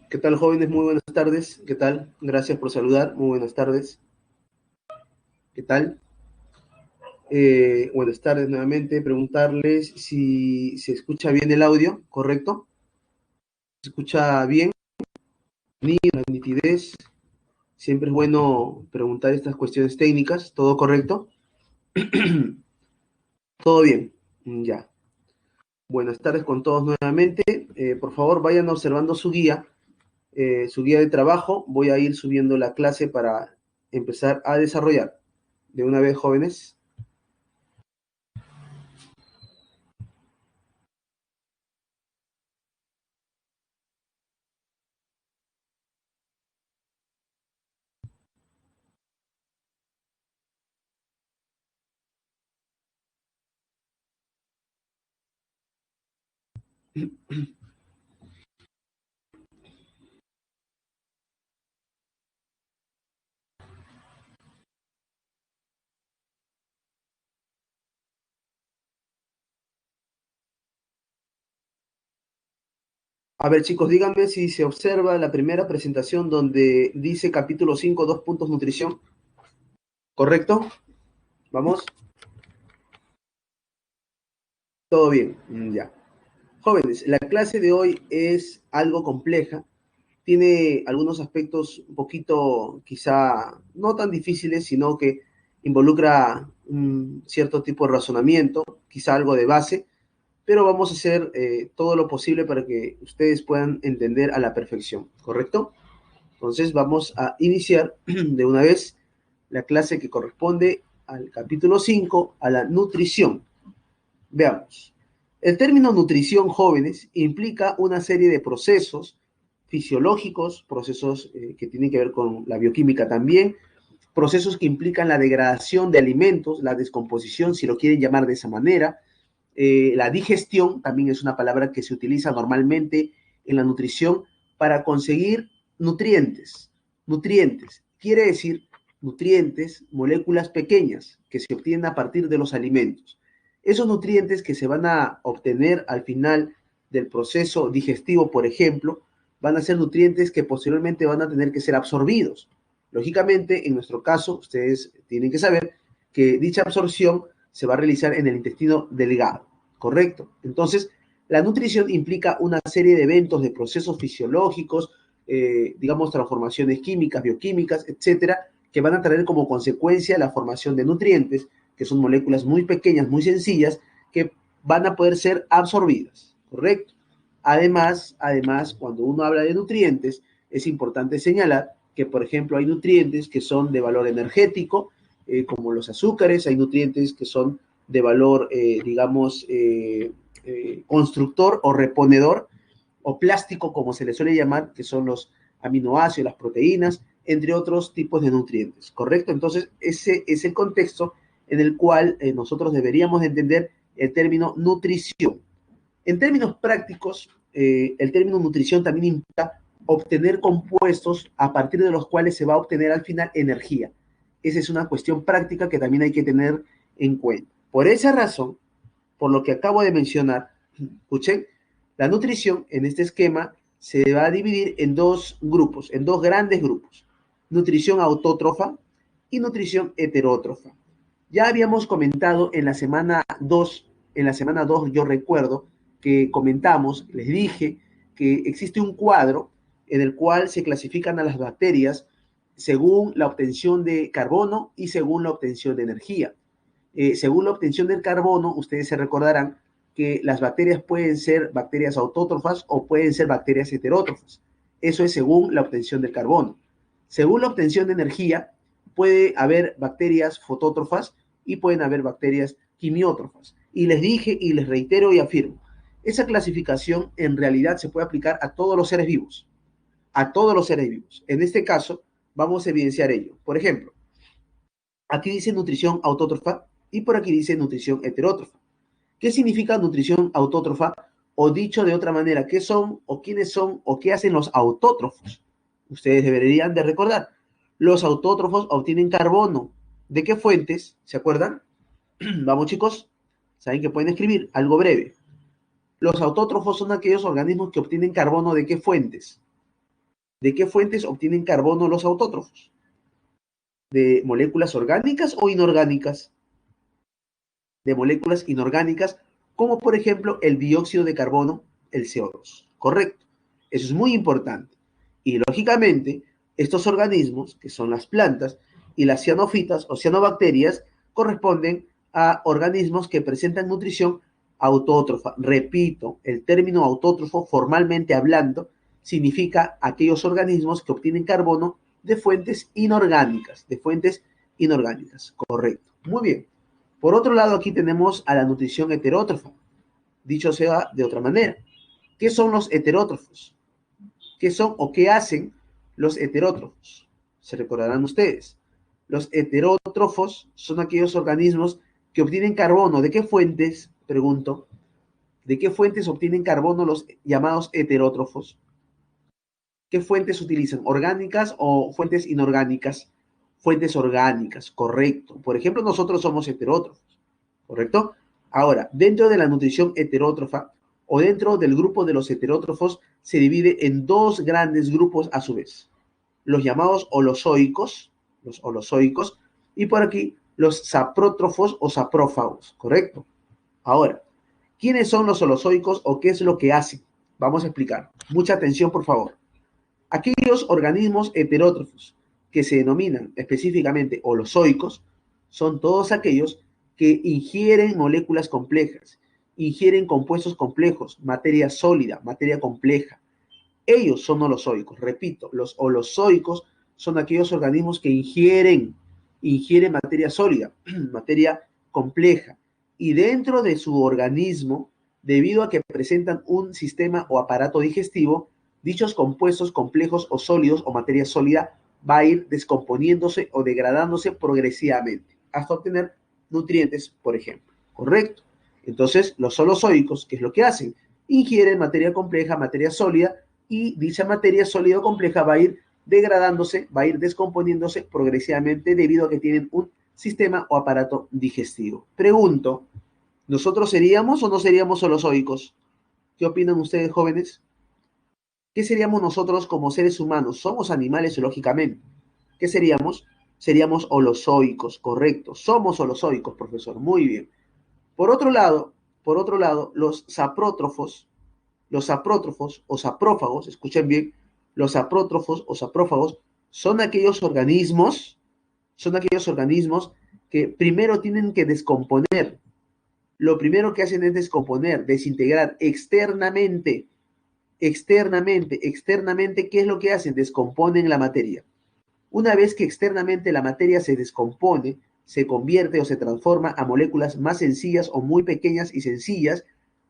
¿Qué tal, jóvenes? Muy buenas tardes. ¿Qué tal? Gracias por saludar. Muy buenas tardes. ¿Qué tal? Buenas tardes nuevamente. Preguntarles si se escucha bien el audio, ¿correcto? ¿Se escucha bien? La nitidez. Siempre es bueno preguntar estas cuestiones técnicas. ¿Todo correcto? Todo bien. Ya. Buenas tardes con todos nuevamente. Por favor, vayan observando su guía de trabajo. Voy a ir subiendo la clase para empezar a desarrollar. De una vez, jóvenes. A ver, chicos, díganme si se observa la primera presentación donde dice capítulo 5, 2 puntos nutrición. ¿Correcto? ¿Vamos? Todo bien. Ya. Jóvenes, la clase de hoy es algo compleja. Tiene algunos aspectos un poquito, quizá, no tan difíciles, sino que involucra un cierto tipo de razonamiento, quizá algo de base, pero vamos a hacer todo lo posible para que ustedes puedan entender a la perfección. ¿Correcto? Entonces vamos a iniciar de una vez la clase que corresponde al capítulo 5, a la nutrición. Veamos. El término nutrición, jóvenes, implica una serie de procesos fisiológicos, procesos que tienen que ver con la bioquímica también, procesos que implican la degradación de alimentos, la descomposición, si lo quieren llamar de esa manera. La digestión también es una palabra que se utiliza normalmente en la nutrición para conseguir nutrientes. Nutrientes quiere decir nutrientes, moléculas pequeñas que se obtienen a partir de los alimentos. Esos nutrientes que se van a obtener al final del proceso digestivo, por ejemplo, van a ser nutrientes que posteriormente van a tener que ser absorbidos. Lógicamente, en nuestro caso, ustedes tienen que saber que dicha absorción se va a realizar en el intestino delgado, ¿correcto? Entonces, la nutrición implica una serie de eventos, de procesos fisiológicos, digamos, transformaciones químicas, bioquímicas, etcétera, que van a traer como consecuencia la formación de nutrientes, que son moléculas muy pequeñas, muy sencillas, que van a poder ser absorbidas, ¿correcto? Además, cuando uno habla de nutrientes, es importante señalar que, por ejemplo, hay nutrientes que son de valor energético, como los azúcares, hay nutrientes que son de valor, digamos, constructor o reponedor, o plástico, como se le suele llamar, que son los aminoácidos, las proteínas, entre otros tipos de nutrientes, ¿correcto? Entonces, ese es el contexto en el cual nosotros deberíamos de entender el término nutrición. En términos prácticos, el término nutrición también implica obtener compuestos a partir de los cuales se va a obtener al final energía. Esa es una cuestión práctica que también hay que tener en cuenta. Por esa razón, por lo que acabo de mencionar, escuchen, la nutrición en este esquema se va a dividir en dos grupos, en dos grandes grupos: nutrición autótrofa y nutrición heterótrofa. Ya habíamos comentado en la semana 2 yo recuerdo que comentamos, les dije que existe un cuadro en el cual se clasifican a las bacterias según la obtención de carbono y según la obtención de energía. Según la obtención del carbono, ustedes se recordarán que las bacterias pueden ser bacterias autótrofas o pueden ser bacterias heterótrofas. Eso es según la obtención del carbono. Según la obtención de energía, puede haber bacterias fotótrofas y pueden haber bacterias quimiótrofas. Y les dije y les reitero y afirmo, esa clasificación en realidad se puede aplicar a todos los seres vivos. A todos los seres vivos. En este caso, vamos a evidenciar ello. Por ejemplo, aquí dice nutrición autótrofa y por aquí dice nutrición heterótrofa. ¿Qué significa nutrición autótrofa? O dicho de otra manera, ¿qué son o quiénes son o qué hacen los autótrofos? Ustedes deberían de recordar. Los autótrofos obtienen carbono. ¿De qué fuentes? ¿Se acuerdan? Vamos, chicos. Saben que pueden escribir algo breve. Los autótrofos son aquellos organismos que obtienen carbono. ¿De qué fuentes? ¿De qué fuentes obtienen carbono los autótrofos? ¿De moléculas orgánicas o inorgánicas? De moléculas inorgánicas, como por ejemplo el dióxido de carbono, el CO2. Correcto. Eso es muy importante. Y lógicamente, estos organismos, que son las plantas, y las cianofitas o cianobacterias, corresponden a organismos que presentan nutrición autótrofa. Repito, el término autótrofo, formalmente hablando, significa aquellos organismos que obtienen carbono de fuentes inorgánicas, Correcto. Muy bien. Por otro lado, aquí tenemos a la nutrición heterótrofa. Dicho sea de otra manera, ¿qué son los heterótrofos? ¿Qué son o qué hacen los heterótrofos? Se recordarán ustedes. Los heterótrofos son aquellos organismos que obtienen carbono. ¿De qué fuentes? Pregunto. ¿De qué fuentes obtienen carbono los llamados heterótrofos? ¿Qué fuentes utilizan? ¿Orgánicas o fuentes inorgánicas? Fuentes orgánicas, correcto. Por ejemplo, nosotros somos heterótrofos, ¿correcto? Ahora, dentro de la nutrición heterótrofa o dentro del grupo de los heterótrofos se divide en dos grandes grupos a su vez. Los llamados holozoicos, y por aquí los saprótrofos o saprófagos, ¿correcto? Ahora, ¿quiénes son los holozoicos o qué es lo que hacen? Vamos a explicar. Mucha atención, por favor. Aquellos organismos heterótrofos que se denominan específicamente holozoicos son todos aquellos que ingieren moléculas complejas, ingieren compuestos complejos, materia sólida, materia compleja. Ellos son holozoicos. Repito, los holozoicos son aquellos organismos que ingieren materia sólida, materia compleja. Y dentro de su organismo, debido a que presentan un sistema o aparato digestivo, dichos compuestos complejos o sólidos o materia sólida va a ir descomponiéndose o degradándose progresivamente hasta obtener nutrientes, por ejemplo. ¿Correcto? Entonces, los holozoicos, ¿qué es lo que hacen? Ingieren materia compleja, materia sólida, y dicha materia sólida o compleja va a ir degradándose, va a ir descomponiéndose progresivamente debido a que tienen un sistema o aparato digestivo. Pregunto, ¿nosotros seríamos o no seríamos holozoicos? ¿Qué opinan ustedes, jóvenes? ¿Qué seríamos nosotros como seres humanos? Somos animales, lógicamente. ¿Qué seríamos? Seríamos holozoicos, correcto. Somos holozoicos, profesor. Muy bien. Por otro lado, los saprótrofos o saprófagos, escuchen bien, los saprótrofos o saprófagos son aquellos organismos que primero tienen que descomponer. Lo primero que hacen es descomponer, desintegrar externamente, ¿qué es lo que hacen? Descomponen la materia. Una vez que externamente la materia se descompone, se convierte o se transforma a moléculas más sencillas o muy pequeñas y sencillas,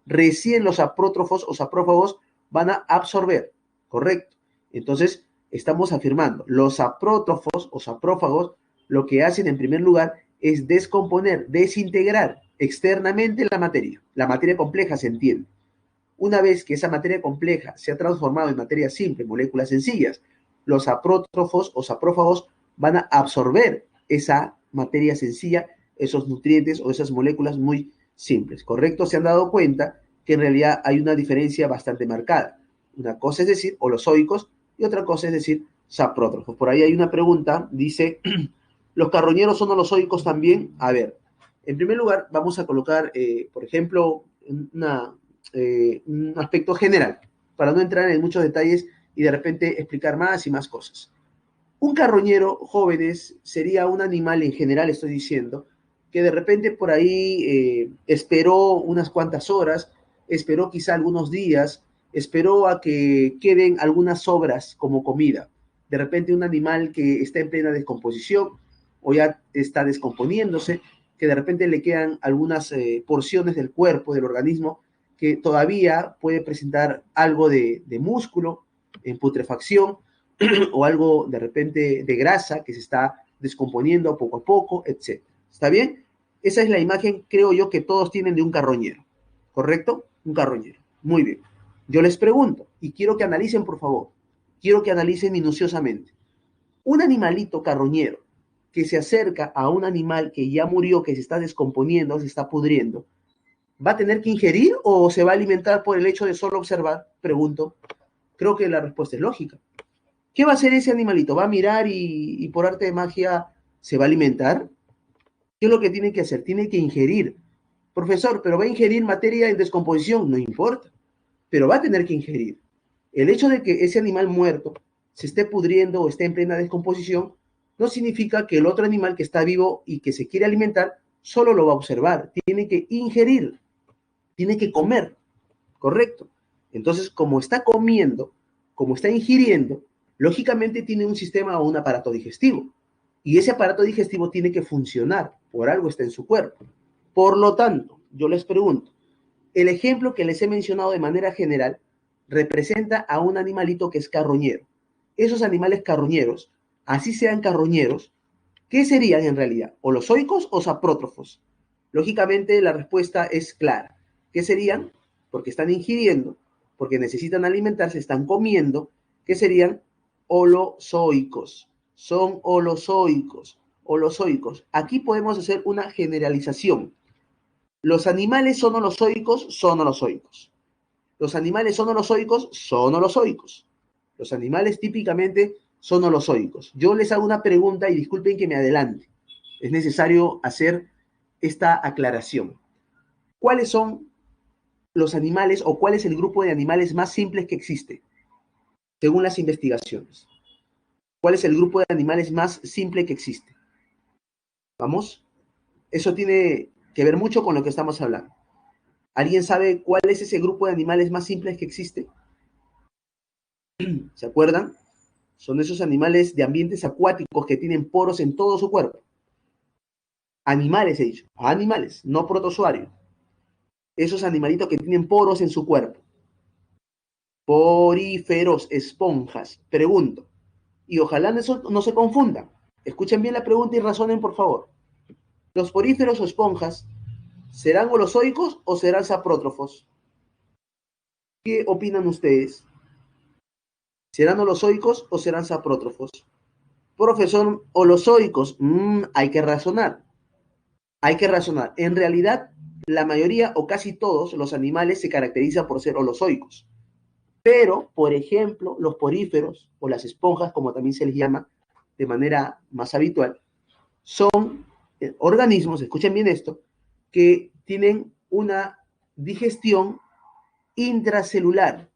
recién los saprótrofos o saprófagos van a absorber, ¿correcto? Entonces, estamos afirmando, los saprótrofos o saprófagos lo que hacen en primer lugar es descomponer, desintegrar externamente la materia compleja se entiende. Una vez que esa materia compleja se ha transformado en materia simple, moléculas sencillas, los saprótrofos o saprófagos van a absorber esa materia sencilla, esos nutrientes o esas moléculas muy simples, ¿correcto? Se han dado cuenta que en realidad hay una diferencia bastante marcada. Una cosa es decir holozoicos y otra cosa es decir saprótrofos. Por ahí hay una pregunta, dice, ¿los carroñeros son holozoicos también? A ver, en primer lugar vamos a colocar, por ejemplo, un aspecto general, para no entrar en muchos detalles y de repente explicar más y más cosas. Un carroñero, jóvenes, sería un animal en general, estoy diciendo, que de repente por ahí esperó unas cuantas horas, esperó quizá algunos días, esperó a que queden algunas sobras como comida. De repente un animal que está en plena descomposición o ya está descomponiéndose, que de repente le quedan algunas porciones del cuerpo, del organismo, que todavía puede presentar algo de músculo en putrefacción o algo de repente de grasa que se está descomponiendo poco a poco, etc. ¿Está bien? Esa es la imagen, creo yo, que todos tienen de un carroñero, ¿correcto? Un carroñero. Muy bien. Yo les pregunto, y quiero que analicen, por favor, quiero que analicen minuciosamente. Un animalito carroñero que se acerca a un animal que ya murió, que se está descomponiendo, se está pudriendo, ¿va a tener que ingerir o se va a alimentar por el hecho de solo observar? Pregunto. Creo que la respuesta es lógica. ¿Qué va a hacer ese animalito? ¿Va a mirar y por arte de magia se va a alimentar? ¿Qué es lo que tiene que hacer? Tiene que ingerir. Profesor, pero va a ingerir materia en descomposición, no importa, pero va a tener que ingerir. El hecho de que ese animal muerto se esté pudriendo o esté en plena descomposición no significa que el otro animal que está vivo y que se quiere alimentar solo lo va a observar, tiene que ingerir, tiene que comer, ¿correcto? Entonces, como está comiendo, como está ingiriendo, lógicamente tiene un sistema o un aparato digestivo. Y ese aparato digestivo tiene que funcionar, por algo está en su cuerpo. Por lo tanto, yo les pregunto, el ejemplo que les he mencionado de manera general representa a un animalito que es carroñero. Esos animales carroñeros, así sean carroñeros, ¿qué serían en realidad? ¿Holozoicos o saprótrofos? Lógicamente la respuesta es clara. ¿Qué serían? Porque están ingiriendo, porque necesitan alimentarse, están comiendo. ¿Qué serían? Holozoicos. Son holozoicos. Holozoicos. Aquí podemos hacer una generalización. Los animales son holozoicos, son holozoicos. Los animales son holozoicos, son holozoicos. Los animales típicamente son holozoicos. Yo les hago una pregunta y disculpen que me adelante. Es necesario hacer esta aclaración. ¿Cuáles son los animales o cuál es el grupo de animales más simples que existe, según las investigaciones? ¿Cuál es el grupo de animales más simple que existe? ¿Vamos? Eso tiene que ver mucho con lo que estamos hablando. ¿Alguien sabe cuál es ese grupo de animales más simples que existe? ¿Se acuerdan? Son esos animales de ambientes acuáticos que tienen poros en todo su cuerpo. Animales, he dicho. Animales, no protozoarios. Esos animalitos que tienen poros en su cuerpo. Poríferos, esponjas. Pregunto. Y ojalá eso no se confundan. Escuchen bien la pregunta y razonen, por favor. ¿Los poríferos o esponjas serán holozoicos o serán saprótrofos? ¿Qué opinan ustedes? ¿Serán holozoicos o serán saprótrofos? Profesor, holozoicos. Hay que razonar. Hay que razonar. En realidad, la mayoría o casi todos los animales se caracterizan por ser holozoicos. Pero, por ejemplo, los poríferos o las esponjas, como también se les llama de manera más habitual, son organismos, escuchen bien esto, que tienen una digestión intracelular.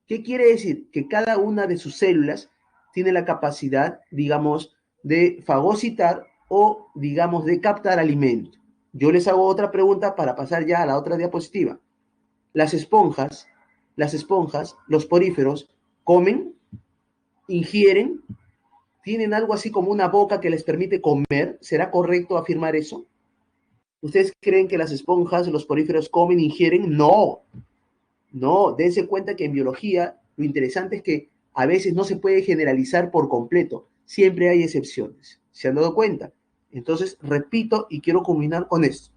¿Qué quiere decir? Que cada una de sus células tiene la capacidad, digamos, de fagocitar o, digamos, de captar alimento. Yo les hago otra pregunta para pasar ya a la otra diapositiva. Las esponjas, los poríferos, comen, ingieren, tienen algo así como una boca que les permite comer. ¿Será correcto afirmar eso? ¿Ustedes creen que las esponjas, los poríferos comen, ingieren? No, no, dense cuenta que en biología lo interesante es que a veces no se puede generalizar por completo, siempre hay excepciones. ¿Se han dado cuenta? Entonces, repito y quiero culminar con esto.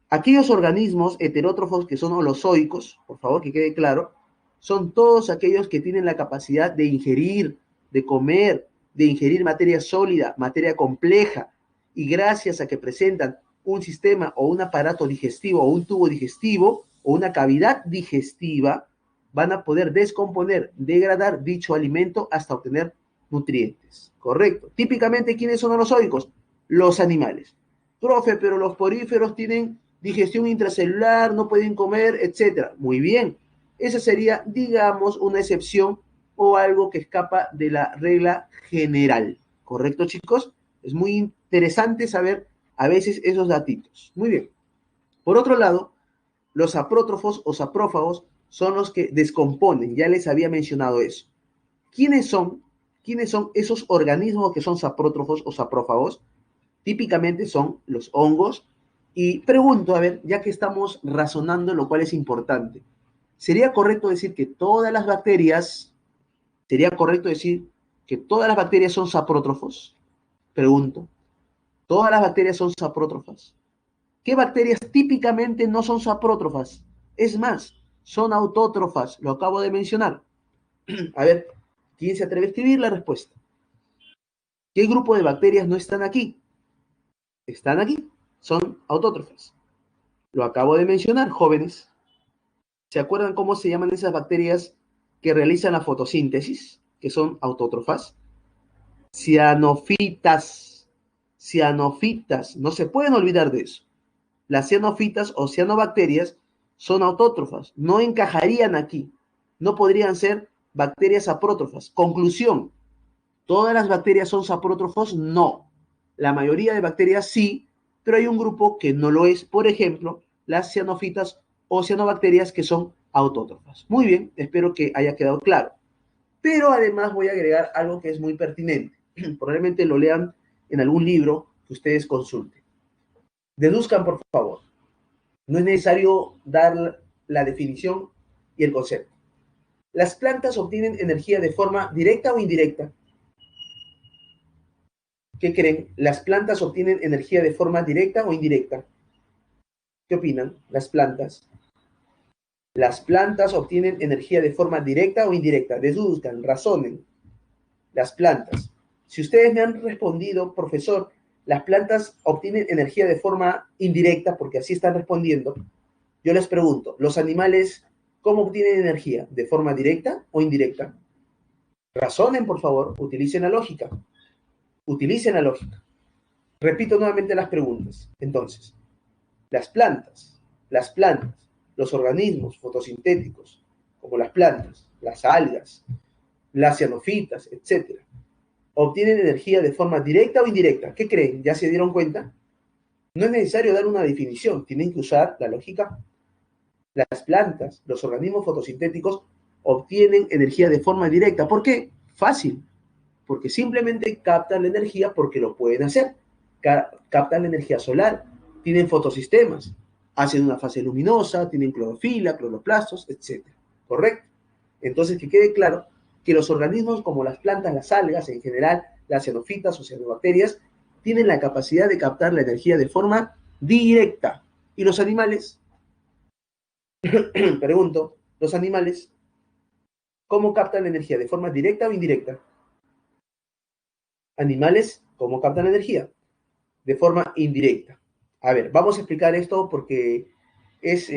Aquellos organismos heterótrofos que son holozoicos, por favor que quede claro, son todos aquellos que tienen la capacidad de ingerir, de comer, de ingerir materia sólida, materia compleja, y gracias a que presentan un sistema o un aparato digestivo o un tubo digestivo o una cavidad digestiva, van a poder descomponer, degradar dicho alimento hasta obtener nutrientes. Correcto. Típicamente, ¿quiénes son holozoicos? Los animales. Profe, pero los poríferos tienen digestión intracelular, no pueden comer, etcétera. Muy bien. Esa sería, digamos, una excepción o algo que escapa de la regla general. ¿Correcto, chicos? Es muy interesante saber a veces esos datitos. Muy bien. Por otro lado, los saprótrofos o saprófagos son los que descomponen. Ya les había mencionado eso. ¿Quiénes son? ¿Quiénes son esos organismos que son saprótrofos o saprófagos? Típicamente son los hongos. Y pregunto, a ver, ya que estamos razonando, lo cual es importante, ¿sería correcto decir que todas las bacterias, sería correcto decir que todas las bacterias son saprótrofos? Pregunto, ¿todas las bacterias son saprótrofas? ¿Qué bacterias típicamente no son saprótrofas? Es más, son autótrofas, lo acabo de mencionar. A ver, ¿quién se atreve a escribir la respuesta? ¿Qué grupo de bacterias no están aquí? Están aquí, son autótrofas. Lo acabo de mencionar, jóvenes. ¿Se acuerdan cómo se llaman esas bacterias que realizan la fotosíntesis? que son autótrofas, cianofitas, cianofitas, no se pueden olvidar de eso. Las cianofitas o cianobacterias son autótrofas, no encajarían aquí, no podrían ser bacterias saprótrofas. Conclusión, ¿todas las bacterias son saprótrofos? No. La mayoría de bacterias sí, pero hay un grupo que no lo es. Por ejemplo, las cianofitas o cianobacterias que son autótrofas. Muy bien, espero que haya quedado claro. Pero además voy a agregar algo que es muy pertinente. Probablemente lo lean en algún libro que ustedes consulten. Deduzcan, por favor. No es necesario dar la definición y el concepto. ¿Las plantas obtienen energía de forma directa o indirecta? ¿Qué creen? ¿Las plantas obtienen energía de forma directa o indirecta? ¿Qué opinan? Las plantas. ¿Las plantas obtienen energía de forma directa o indirecta? Deduzcan, razonen. Las plantas. Si ustedes me han respondido, profesor, las plantas obtienen energía de forma indirecta, porque así están respondiendo, yo les pregunto, ¿los animales cómo obtienen energía? ¿De forma directa o indirecta? Razonen, por favor, utilicen la lógica. Utilicen la lógica. Repito nuevamente las preguntas. Entonces, las plantas, los organismos fotosintéticos, como las plantas, las algas, las cianofitas, etcétera, obtienen energía de forma directa o indirecta. ¿Qué creen? ¿Ya se dieron cuenta? No es necesario dar una definición, tienen que usar la lógica. Las plantas, los organismos fotosintéticos, obtienen energía de forma directa. ¿Por qué? Fácil. Porque simplemente captan la energía porque lo pueden hacer. Captan la energía solar, tienen fotosistemas, hacen una fase luminosa, tienen clorofila, cloroplastos, etc. ¿Correcto? Entonces, que quede claro que los organismos como las plantas, las algas en general, las cianofitas o cianobacterias, tienen la capacidad de captar la energía de forma directa. ¿Y los animales? Pregunto, ¿los animales cómo captan la energía? ¿De forma directa o indirecta? Animales, ¿cómo captan energía? De forma indirecta. A ver, vamos a explicar esto porque es,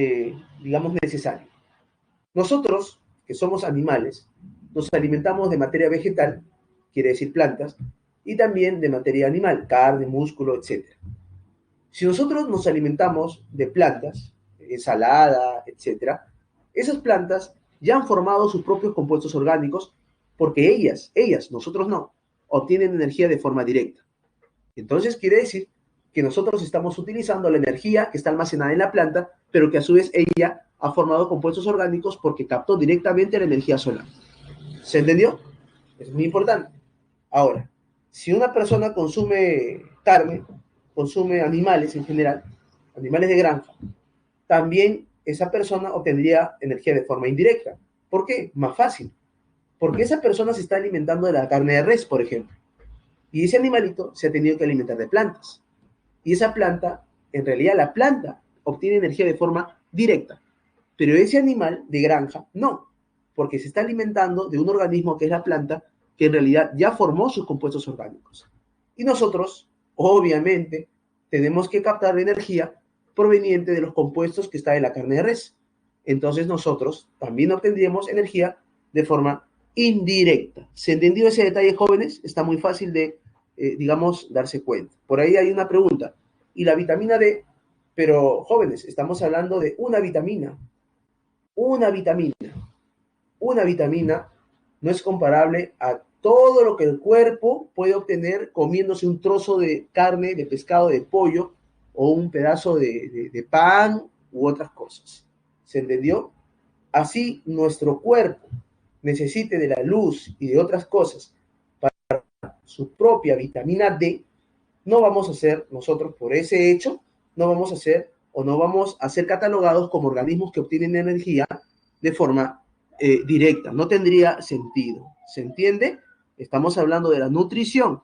digamos, necesario. Nosotros, que somos animales, nos alimentamos de materia vegetal, quiere decir plantas, y también de materia animal, carne, músculo, etc. Si nosotros nos alimentamos de plantas, ensalada, etc., esas plantas ya han formado sus propios compuestos orgánicos porque ellas, nosotros no, obtienen energía de forma directa. Entonces quiere decir que nosotros estamos utilizando la energía que está almacenada en la planta, pero que a su vez ella ha formado compuestos orgánicos porque captó directamente la energía solar. ¿Se entendió? Es muy importante. Ahora, si una persona consume carne, consume animales en general, animales de granja, también esa persona obtendría energía de forma indirecta. ¿Por qué? Más fácil. Porque esa persona se está alimentando de la carne de res, por ejemplo. Y ese animalito se ha tenido que alimentar de plantas. Y esa planta, en realidad la planta obtiene energía de forma directa. Pero ese animal de granja no, porque se está alimentando de un organismo que es la planta, que en realidad ya formó sus compuestos orgánicos. Y nosotros, obviamente, tenemos que captar energía proveniente de los compuestos que está en la carne de res. Entonces nosotros también obtendríamos energía de forma indirecta. ¿Se entendió ese detalle, jóvenes? Está muy fácil de, digamos, darse cuenta. Por ahí hay una pregunta. ¿Y la vitamina D? Pero, jóvenes, estamos hablando de una vitamina. Una vitamina no es comparable a todo lo que el cuerpo puede obtener comiéndose un trozo de carne, de pescado, de pollo o un pedazo de pan u otras cosas. ¿Se entendió? Así nuestro cuerpo necesite de la luz y de otras cosas para su propia vitamina D, no vamos a ser nosotros por ese hecho, no vamos a ser o no vamos a ser catalogados como organismos que obtienen energía de forma directa. No tendría sentido. ¿Se entiende? Estamos hablando de la nutrición,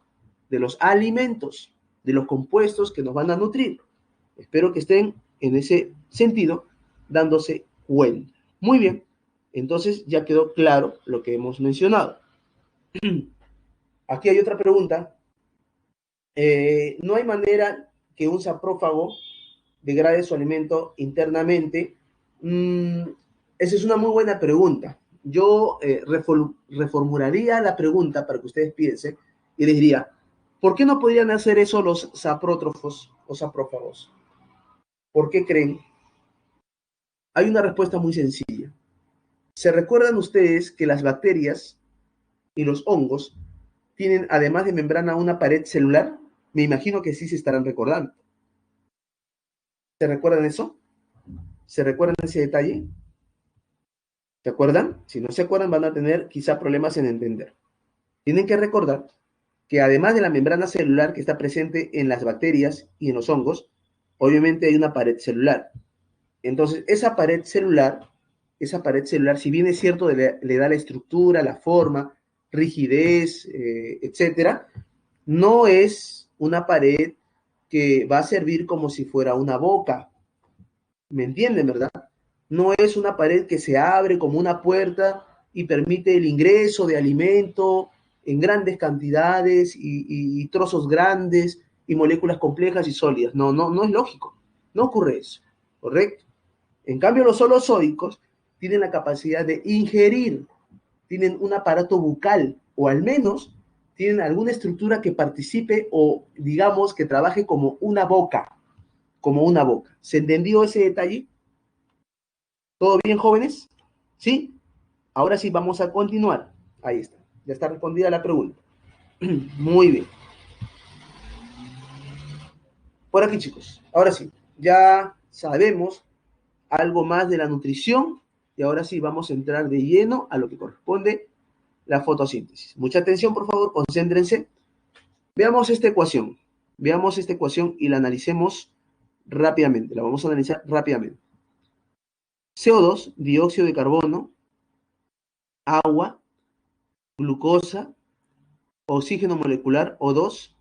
de los alimentos, de los compuestos que nos van a nutrir. Espero que estén en ese sentido dándose cuenta. Muy bien, entonces ya quedó claro lo que hemos mencionado. Aquí hay otra pregunta. No hay manera que un saprófago degrade su alimento internamente. Esa es una muy buena pregunta. yo reformularía la pregunta para que ustedes piensen y les diría, ¿por qué no podrían hacer eso los saprótrofos o saprófagos? ¿Por qué creen? Hay una respuesta muy sencilla. ¿Se recuerdan ustedes que las bacterias y los hongos tienen, además de membrana, una pared celular? Me imagino que sí se estarán recordando. ¿Se recuerdan eso? ¿Se recuerdan ese detalle? ¿Se acuerdan? Si no se acuerdan, van a tener quizá problemas en entender. Tienen que recordar que además de la membrana celular que está presente en las bacterias y en los hongos, obviamente hay una pared celular. Entonces, esa pared celular, si bien es cierto, le da la estructura, la forma, rigidez, etcétera, no es una pared que va a servir como si fuera una boca. ¿Me entienden, verdad? No es una pared que se abre como una puerta y permite el ingreso de alimento en grandes cantidades y trozos grandes y moléculas complejas y sólidas. No, no, no es lógico. No ocurre eso, ¿correcto? En cambio, los holozoicos tienen la capacidad de ingerir, tienen un aparato bucal o al menos tienen alguna estructura que participe o digamos que trabaje como una boca, como una boca. ¿Se entendió ese detalle? ¿Todo bien, jóvenes? ¿Sí? Ahora sí, vamos a continuar. Ahí está. Ya está respondida la pregunta. Muy bien. Por aquí, chicos. Ahora sí, ya sabemos algo más de la nutrición y ahora sí vamos a entrar de lleno a lo que corresponde la fotosíntesis. Mucha atención, por favor, concéntrense. Veamos esta ecuación. Veamos esta ecuación y la analicemos rápidamente. La vamos a analizar rápidamente. CO2, dióxido de carbono, agua, glucosa, oxígeno molecular O2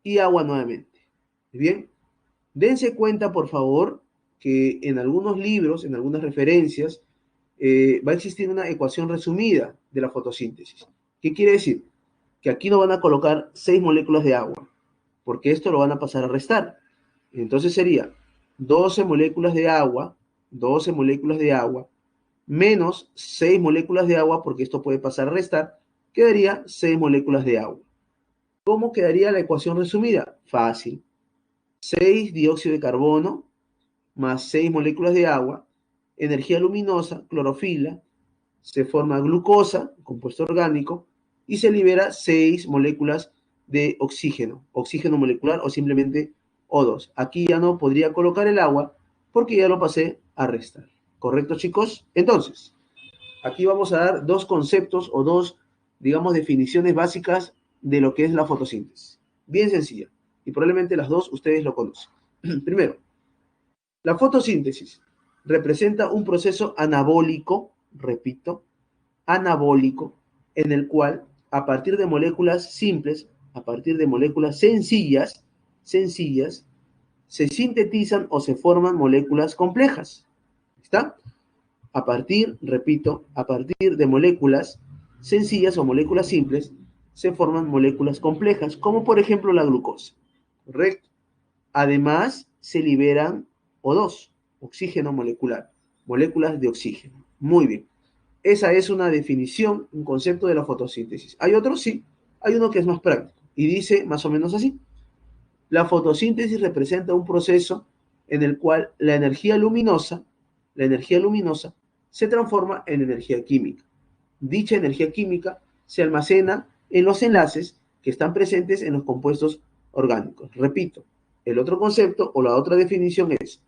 y agua nuevamente. Bien, dense cuenta, por favor, que en algunos libros, en algunas referencias, va a existir una ecuación resumida de la fotosíntesis. ¿Qué quiere decir? Que aquí no van a colocar 6 moléculas de agua, porque esto lo van a pasar a restar. Entonces sería 12 moléculas de agua, 12 moléculas de agua, menos 6 moléculas de agua, porque esto puede pasar a restar, quedaría 6 moléculas de agua. ¿Cómo quedaría la ecuación resumida? Fácil. 6 dióxido de carbono más 6 moléculas de agua, energía luminosa, clorofila, se forma glucosa, compuesto orgánico, y se libera 6 moléculas de oxígeno, oxígeno molecular o simplemente O2. Aquí ya no podría colocar el agua porque ya lo pasé a restar. ¿Correcto, chicos? Entonces, aquí vamos a dar dos conceptos o dos, digamos, definiciones básicas de lo que es la fotosíntesis. Bien sencilla. Y probablemente las dos ustedes lo conocen. Primero, la fotosíntesis representa un proceso anabólico, repito, anabólico, en el cual a partir de moléculas simples, a partir de moléculas sencillas, se sintetizan o se forman moléculas complejas. ¿Está? A partir, repito, a partir de moléculas sencillas o moléculas simples, se forman moléculas complejas, como por ejemplo la glucosa. ¿Correcto? Además, se liberan O2, oxígeno molecular, moléculas de oxígeno. Muy bien. Esa es una definición, un concepto de la fotosíntesis. ¿Hay otro? Sí. Hay uno que es más práctico y dice más o menos así. La fotosíntesis representa un proceso en el cual la energía luminosa se transforma en energía química. Dicha energía química se almacena en los enlaces que están presentes en los compuestos orgánicos. Repito, el otro concepto o la otra definición es,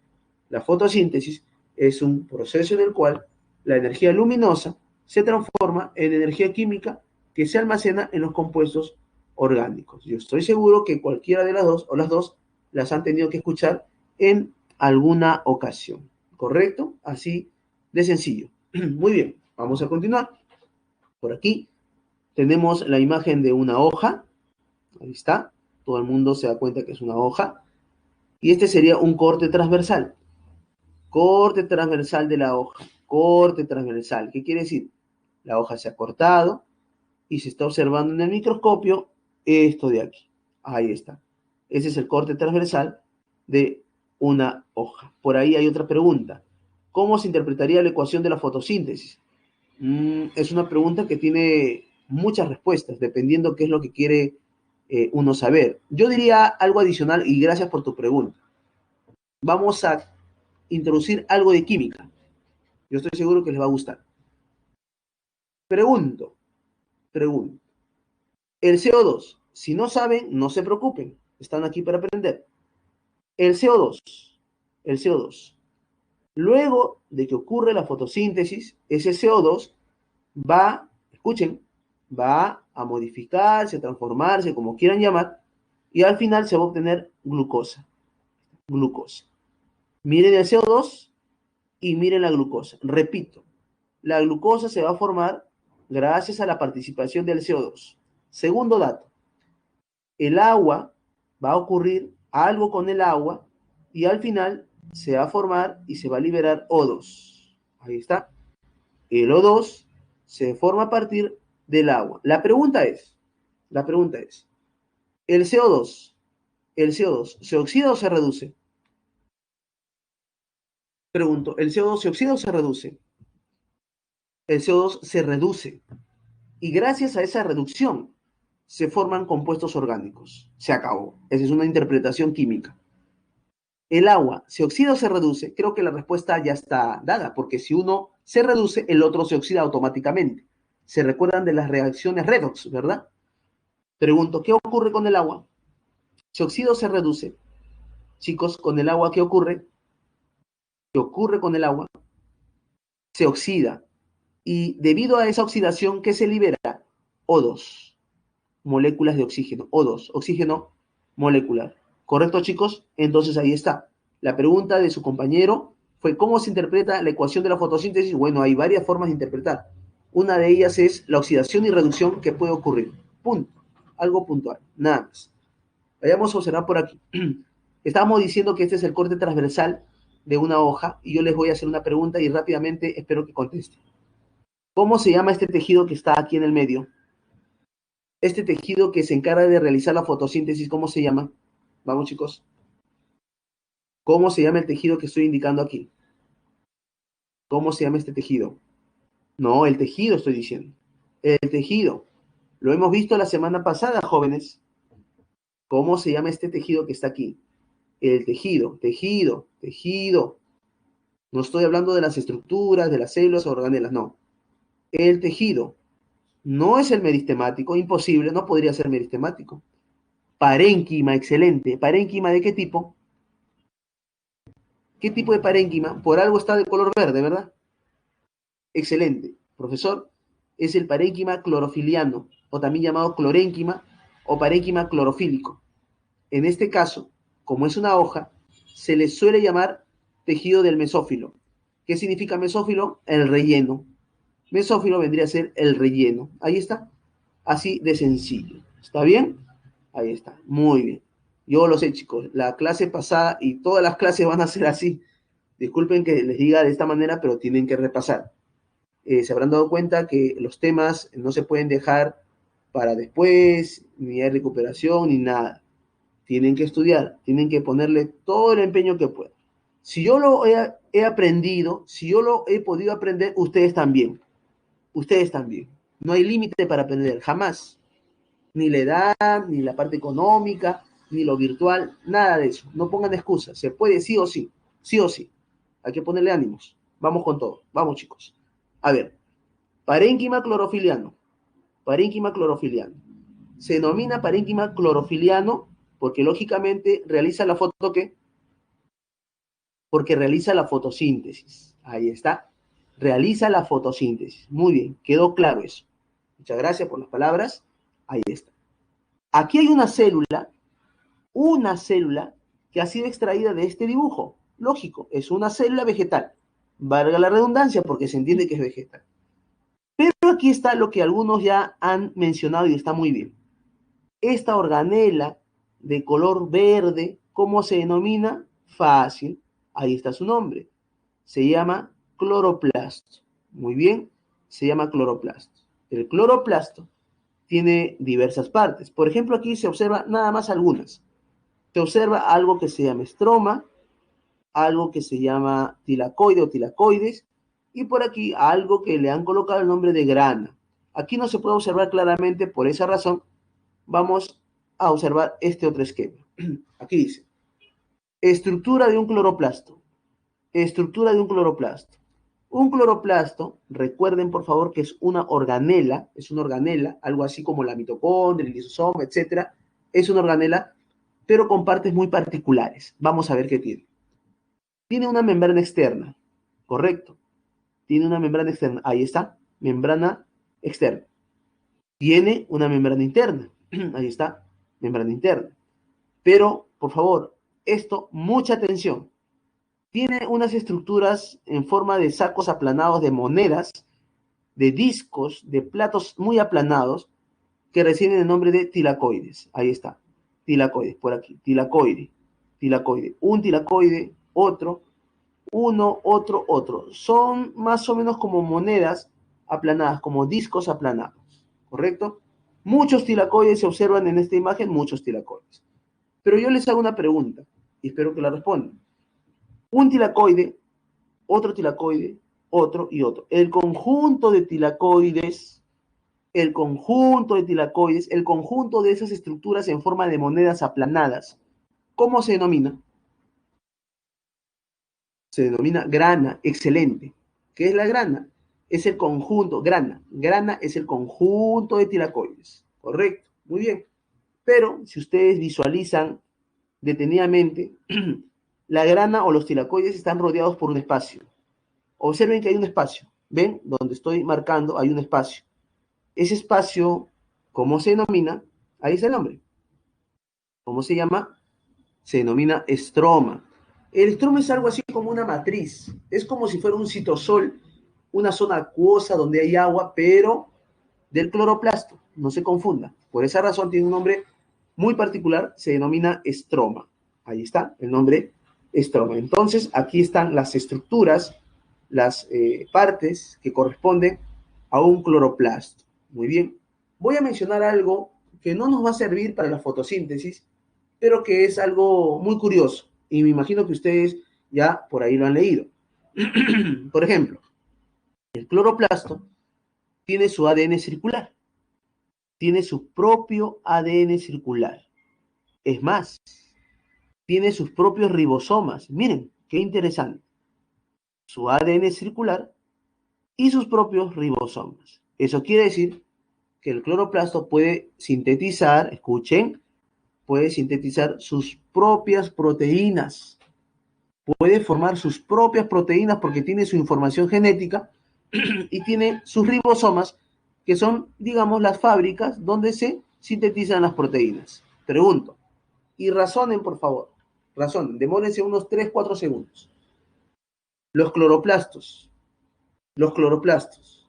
la fotosíntesis es un proceso en el cual la energía luminosa se transforma en energía química que se almacena en los compuestos orgánicos. Yo estoy seguro que cualquiera de las dos o las dos las han tenido que escuchar en alguna ocasión. ¿Correcto? Así de sencillo. Muy bien, vamos a continuar. Por aquí tenemos la imagen de una hoja. Ahí está. Todo el mundo se da cuenta que es una hoja. Y este sería un corte transversal. Corte transversal de la hoja. Corte transversal. ¿Qué quiere decir? La hoja se ha cortado y se está observando en el microscopio esto de aquí. Ahí está. Ese es el corte transversal de una hoja. Por ahí hay otra pregunta. ¿Cómo se interpretaría la ecuación de la fotosíntesis? Es una pregunta que tiene muchas respuestas, dependiendo qué es lo que quiere uno saber. Yo diría algo adicional y gracias por tu pregunta. Vamos a introducir algo de química. Yo estoy seguro que les va a gustar. Pregunto, pregunto. El CO2, si no saben, no se preocupen. Están aquí para aprender. El CO2, el CO2. Luego de que ocurre la fotosíntesis, ese CO2 va, escuchen, va a modificarse, a transformarse, como quieran llamar, y al final se va a obtener glucosa. Glucosa. Miren el CO2 y miren la glucosa. Repito, la glucosa se va a formar gracias a la participación del CO2. Segundo dato, el agua va a ocurrir algo con el agua y al final se va a formar y se va a liberar O2. Ahí está. El O2 se forma a partir del agua. La pregunta es, ¿el CO2, el CO2 se oxida o se reduce? Pregunto, ¿el CO2 se oxida o se reduce? El CO2 se reduce y gracias a esa reducción se forman compuestos orgánicos. Se acabó. Esa es una interpretación química. ¿El agua se oxida o se reduce? Creo que la respuesta ya está dada, porque si uno se reduce, el otro se oxida automáticamente. Se recuerdan de las reacciones redox, ¿verdad? Pregunto, ¿qué ocurre con el agua? ¿Se oxida o se reduce? Chicos, con el agua, ¿qué ocurre? ¿Qué ocurre con el agua? Se oxida. Y debido a esa oxidación, ¿qué se libera? O2, moléculas de oxígeno. O2, oxígeno molecular. ¿Correcto, chicos? Entonces ahí está. La pregunta de su compañero fue ¿cómo se interpreta la ecuación de la fotosíntesis? Bueno, hay varias formas de interpretar. Una de ellas es la oxidación y reducción que puede ocurrir. Punto. Algo puntual. Nada más. Vayamos a observar por aquí. Estábamos diciendo que este es el corte transversal de una hoja y yo les voy a hacer una pregunta y rápidamente espero que contesten. ¿Cómo se llama este tejido que está aquí en el medio? Este tejido que se encarga de realizar la fotosíntesis, ¿cómo se llama? Vamos, chicos. ¿Cómo se llama el tejido que estoy indicando aquí? ¿Cómo se llama este tejido? No, el tejido estoy diciendo. El tejido. Lo hemos visto la semana pasada, jóvenes. ¿Cómo se llama este tejido que está aquí? El tejido, tejido, tejido. No estoy hablando de las estructuras, de las células o organelas, no. El tejido. No es el meristemático, imposible, no podría ser meristemático. Parénquima, excelente. ¿Parénquima de qué tipo? ¿Qué tipo de parénquima? Por algo está de color verde, ¿verdad? Excelente. Profesor, es el parénquima clorofiliano, o también llamado clorénquima o parénquima clorofílico. En este caso, como es una hoja, se le suele llamar tejido del mesófilo. ¿Qué significa mesófilo? El relleno. Mesófilo vendría a ser el relleno. Ahí está. Así de sencillo. ¿Está bien? Ahí está. Muy bien. Yo lo sé, chicos. La clase pasada y todas las clases van a ser así. Disculpen que les diga de esta manera, pero tienen que repasar. Se habrán dado cuenta que los temas no se pueden dejar para después, ni hay recuperación, ni nada. Tienen que estudiar, tienen que ponerle todo el empeño que puedan. Si yo lo he aprendido, si yo lo he podido aprender, ustedes también. Ustedes también. No hay límite para aprender, jamás. Ni la edad, ni la parte económica, ni lo virtual, nada de eso. No pongan excusas. Se puede sí o sí. Sí o sí. Hay que ponerle ánimos. Vamos con todo. Vamos, chicos. A ver. Parénquima clorofiliano. Parénquima clorofiliano. Se denomina parénquima clorofiliano porque lógicamente realiza la foto ¿qué? Porque realiza la fotosíntesis. Ahí está. Realiza la fotosíntesis. Muy bien, quedó claro eso. Muchas gracias por las palabras. Ahí está. Aquí hay una célula que ha sido extraída de este dibujo. Lógico, es una célula vegetal. Valga la redundancia porque se entiende que es vegetal. Pero aquí está lo que algunos ya han mencionado y está muy bien. Esta organela de color verde, ¿cómo se denomina? Fácil, ahí está su nombre. Se llama cloroplasto. Muy bien, se llama cloroplasto. El cloroplasto tiene diversas partes. Por ejemplo, aquí se observa nada más algunas. Se observa algo que se llama estroma, algo que se llama tilacoide o tilacoides, y por aquí algo que le han colocado el nombre de grana. Aquí no se puede observar claramente, por esa razón vamos a observar este otro esquema. Aquí dice, estructura de un cloroplasto. Estructura de un cloroplasto. Un cloroplasto, recuerden por favor que es una organela, algo así como la mitocondria, el lisosoma, etcétera. Es una organela, pero con partes muy particulares. Vamos a ver qué tiene. Tiene una membrana externa, correcto. Tiene una membrana externa. Ahí está, membrana externa. Tiene una membrana interna. Ahí está, membrana interna. Pero, por favor, esto, mucha atención. Tiene unas estructuras en forma de sacos aplanados de monedas, de discos, de platos muy aplanados que reciben el nombre de tilacoides. Ahí está, tilacoides, por aquí, tilacoide, tilacoide. Un tilacoide, otro, uno, otro, otro. Son más o menos como monedas aplanadas, como discos aplanados, ¿correcto? Muchos tilacoides se observan en esta imagen, muchos tilacoides. Pero yo les hago una pregunta y espero que la respondan. Un tilacoide, otro tilacoide, otro y otro. El conjunto de esas estructuras en forma de monedas aplanadas, ¿cómo se denomina? Se denomina grana, excelente. ¿Qué es la grana? Es el conjunto, grana es el conjunto de tilacoides, correcto, muy bien. Pero si ustedes visualizan detenidamente, la grana o los tilacoides están rodeados por un espacio. Observen que hay un espacio, ¿ven? Donde estoy marcando hay un espacio. Ese espacio, ¿cómo se denomina? Ahí está el nombre. ¿Cómo se llama? Se denomina estroma. El estroma es algo así como una matriz. Es como si fuera un citosol, una zona acuosa donde hay agua, pero del cloroplasto. No se confunda. Por esa razón tiene un nombre muy particular, se denomina estroma. Ahí está el nombre estroma. Entonces, aquí están las estructuras, las partes que corresponden a un cloroplasto. Muy bien. Voy a mencionar algo que no nos va a servir para la fotosíntesis, pero que es algo muy curioso. Y me imagino que ustedes ya por ahí lo han leído. Por ejemplo, el cloroplasto tiene su ADN circular. Tiene su propio ADN circular. Es más, tiene sus propios ribosomas. Miren, qué interesante. Su ADN circular y sus propios ribosomas. Eso quiere decir que el cloroplasto puede sintetizar, escuchen, puede sintetizar sus propias proteínas. Puede formar sus propias proteínas porque tiene su información genética y tiene sus ribosomas, que son, digamos, las fábricas donde se sintetizan las proteínas. Pregunto, y razonen, por favor, razonen, demórense unos 3, 4 segundos. Los cloroplastos, los cloroplastos,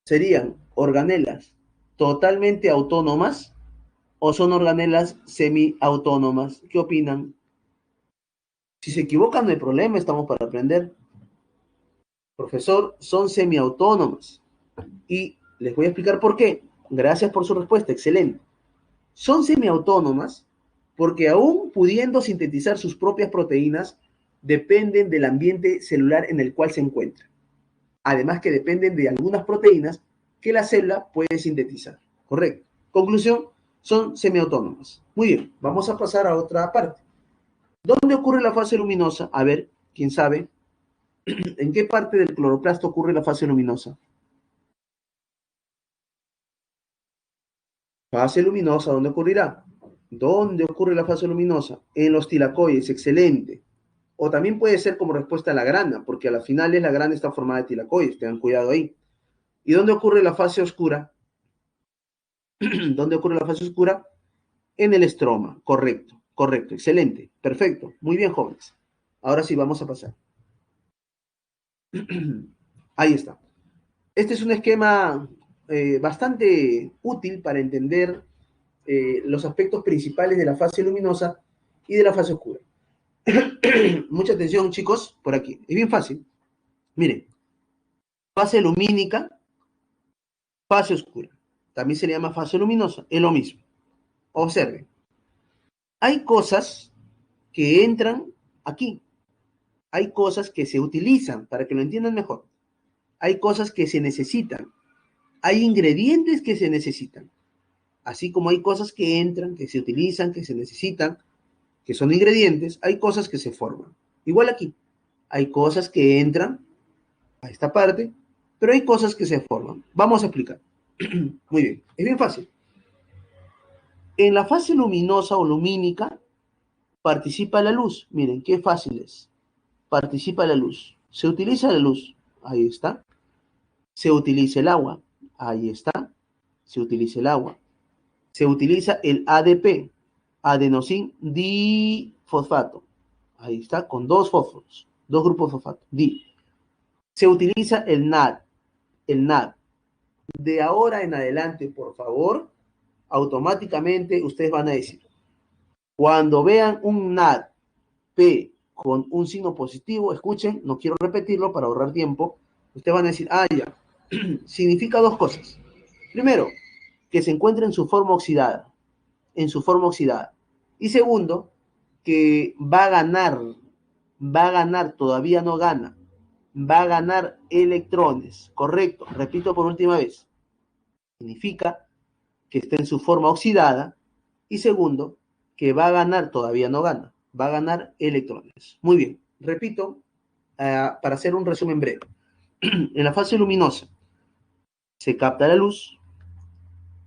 ¿serían organelas totalmente autónomas o son organelas semiautónomas? ¿Qué opinan? Si se equivocan, no hay problema, estamos para aprender. Profesor, son semiautónomas. Y les voy a explicar por qué. Gracias por su respuesta, excelente. Son semiautónomas porque aún pudiendo sintetizar sus propias proteínas, dependen del ambiente celular en el cual se encuentran. Además que dependen de algunas proteínas que la célula puede sintetizar. Correcto. Conclusión, son semiautónomas. Muy bien, vamos a pasar a otra parte. ¿Dónde ocurre la fase luminosa? A ver, ¿quién sabe? ¿En qué parte del cloroplasto ocurre la fase luminosa? Fase luminosa, ¿dónde ocurrirá? ¿Dónde ocurre la fase luminosa? En los tilacoides, excelente. O también puede ser como respuesta a la grana, porque a las finales la grana está formada de tilacoides, tengan cuidado ahí. ¿Y dónde ocurre la fase oscura? ¿Dónde ocurre la fase oscura? En el estroma, correcto, correcto, excelente, perfecto, muy bien, jóvenes. Ahora sí, vamos a pasar. Ahí está. Este es un esquema bastante útil para entender los aspectos principales de la fase luminosa y de la fase oscura. Mucha atención, chicos, por aquí. Es bien fácil. Miren, fase lumínica, fase oscura. También se le llama fase luminosa. Es lo mismo. Observen. Hay cosas que entran aquí. Hay cosas que se utilizan, para que lo entiendan mejor. hay cosas que se necesitan, hay ingredientes que se necesitan, así como hay cosas que entran, que se utilizan, que se necesitan, que son ingredientes, hay cosas que se forman. Igual aquí, hay cosas que entran a esta parte, pero hay cosas que se forman. Vamos a explicar. Muy bien, es bien fácil. En la fase luminosa o lumínica participa la luz. Miren, qué fácil es. Participa la luz. Se utiliza la luz. Ahí está. Se utiliza el agua. Ahí está. Se utiliza el agua. Se utiliza el ADP, adenosin difosfato. Ahí está, con dos fósforos, dos grupos de fosfato. Se utiliza el NAD, el NAD. De ahora en adelante, por favor, automáticamente ustedes van a decir, cuando vean un NAD P con un signo positivo, escuchen, no quiero repetirlo para ahorrar tiempo, ustedes van a decir, ah, ya, significa dos cosas. Primero, que se encuentra en su forma oxidada. Y segundo, que va a ganar, todavía no gana, va a ganar electrones, correcto, repito por última vez, significa que está en su forma oxidada, y segundo, que va a ganar, todavía no gana, va a ganar electrones. Muy bien, repito, para hacer un resumen breve. En la fase luminosa se capta la luz,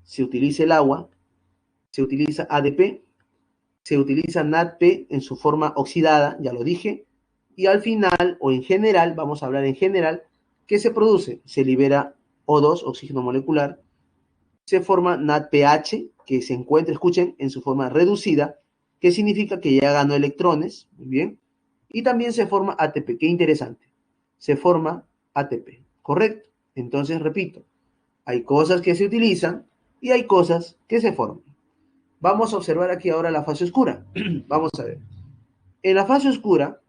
se utiliza el agua, se utiliza ADP, se utiliza NADP en su forma oxidada, ya lo dije, y al final, o en general, vamos a hablar en general, ¿qué se produce? Se libera O2, oxígeno molecular, se forma NADPH, que se encuentra, escuchen, en su forma reducida, que significa que ya ganó electrones, muy bien, y también se forma ATP, qué interesante, se forma ATP, ¿correcto? Entonces, repito, hay cosas que se utilizan y hay cosas que se forman. Vamos a observar aquí ahora la fase oscura. Vamos a ver. En la fase oscura,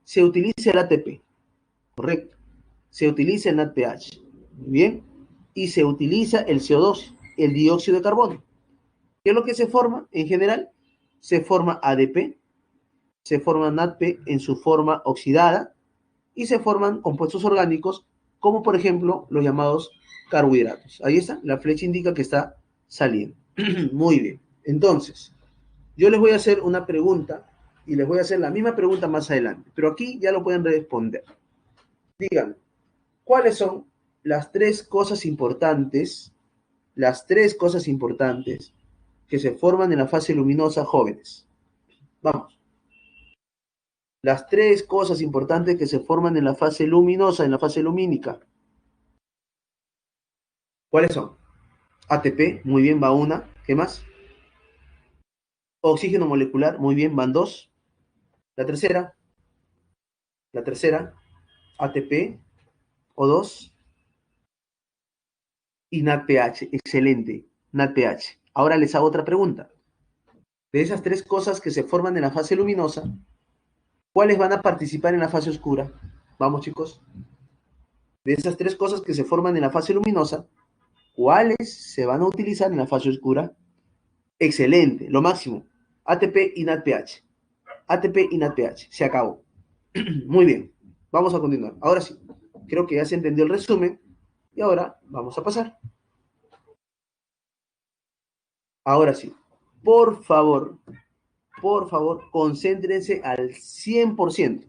se utiliza el ATP, correcto. Se utiliza el NADPH, muy bien. Y se utiliza el CO2, el dióxido de carbono. ¿Qué es lo que se forma en general? Se forma ADP, se forma NADP en su forma oxidada y se forman compuestos orgánicos como por ejemplo los llamados carbohidratos. Ahí está, la flecha indica que está saliendo. Muy bien. Entonces, yo les voy a hacer una pregunta y les voy a hacer la misma pregunta más adelante, pero aquí ya lo pueden responder. Digan, ¿cuáles son las tres cosas importantes que se forman en la fase luminosa, jóvenes? Vamos. Las tres cosas importantes que se forman en la fase luminosa, en la fase lumínica. ¿Cuáles son? ATP, muy bien, va una. ¿Qué más? Oxígeno molecular, muy bien, van dos. La tercera, ATP, O2 y NADPH. Excelente, NADPH. Ahora les hago otra pregunta. De esas tres cosas que se forman en la fase luminosa, ¿cuáles van a participar en la fase oscura? Vamos, chicos. De esas tres cosas que se forman en la fase luminosa, ¿cuáles se van a utilizar en la fase oscura? Excelente, lo máximo. ATP y NADPH. ATP y NADPH. Se acabó. Muy bien. Vamos a continuar. Ahora sí. Creo que ya se entendió el resumen. Y ahora vamos a pasar. Ahora sí. Por favor, concéntrense al 100%.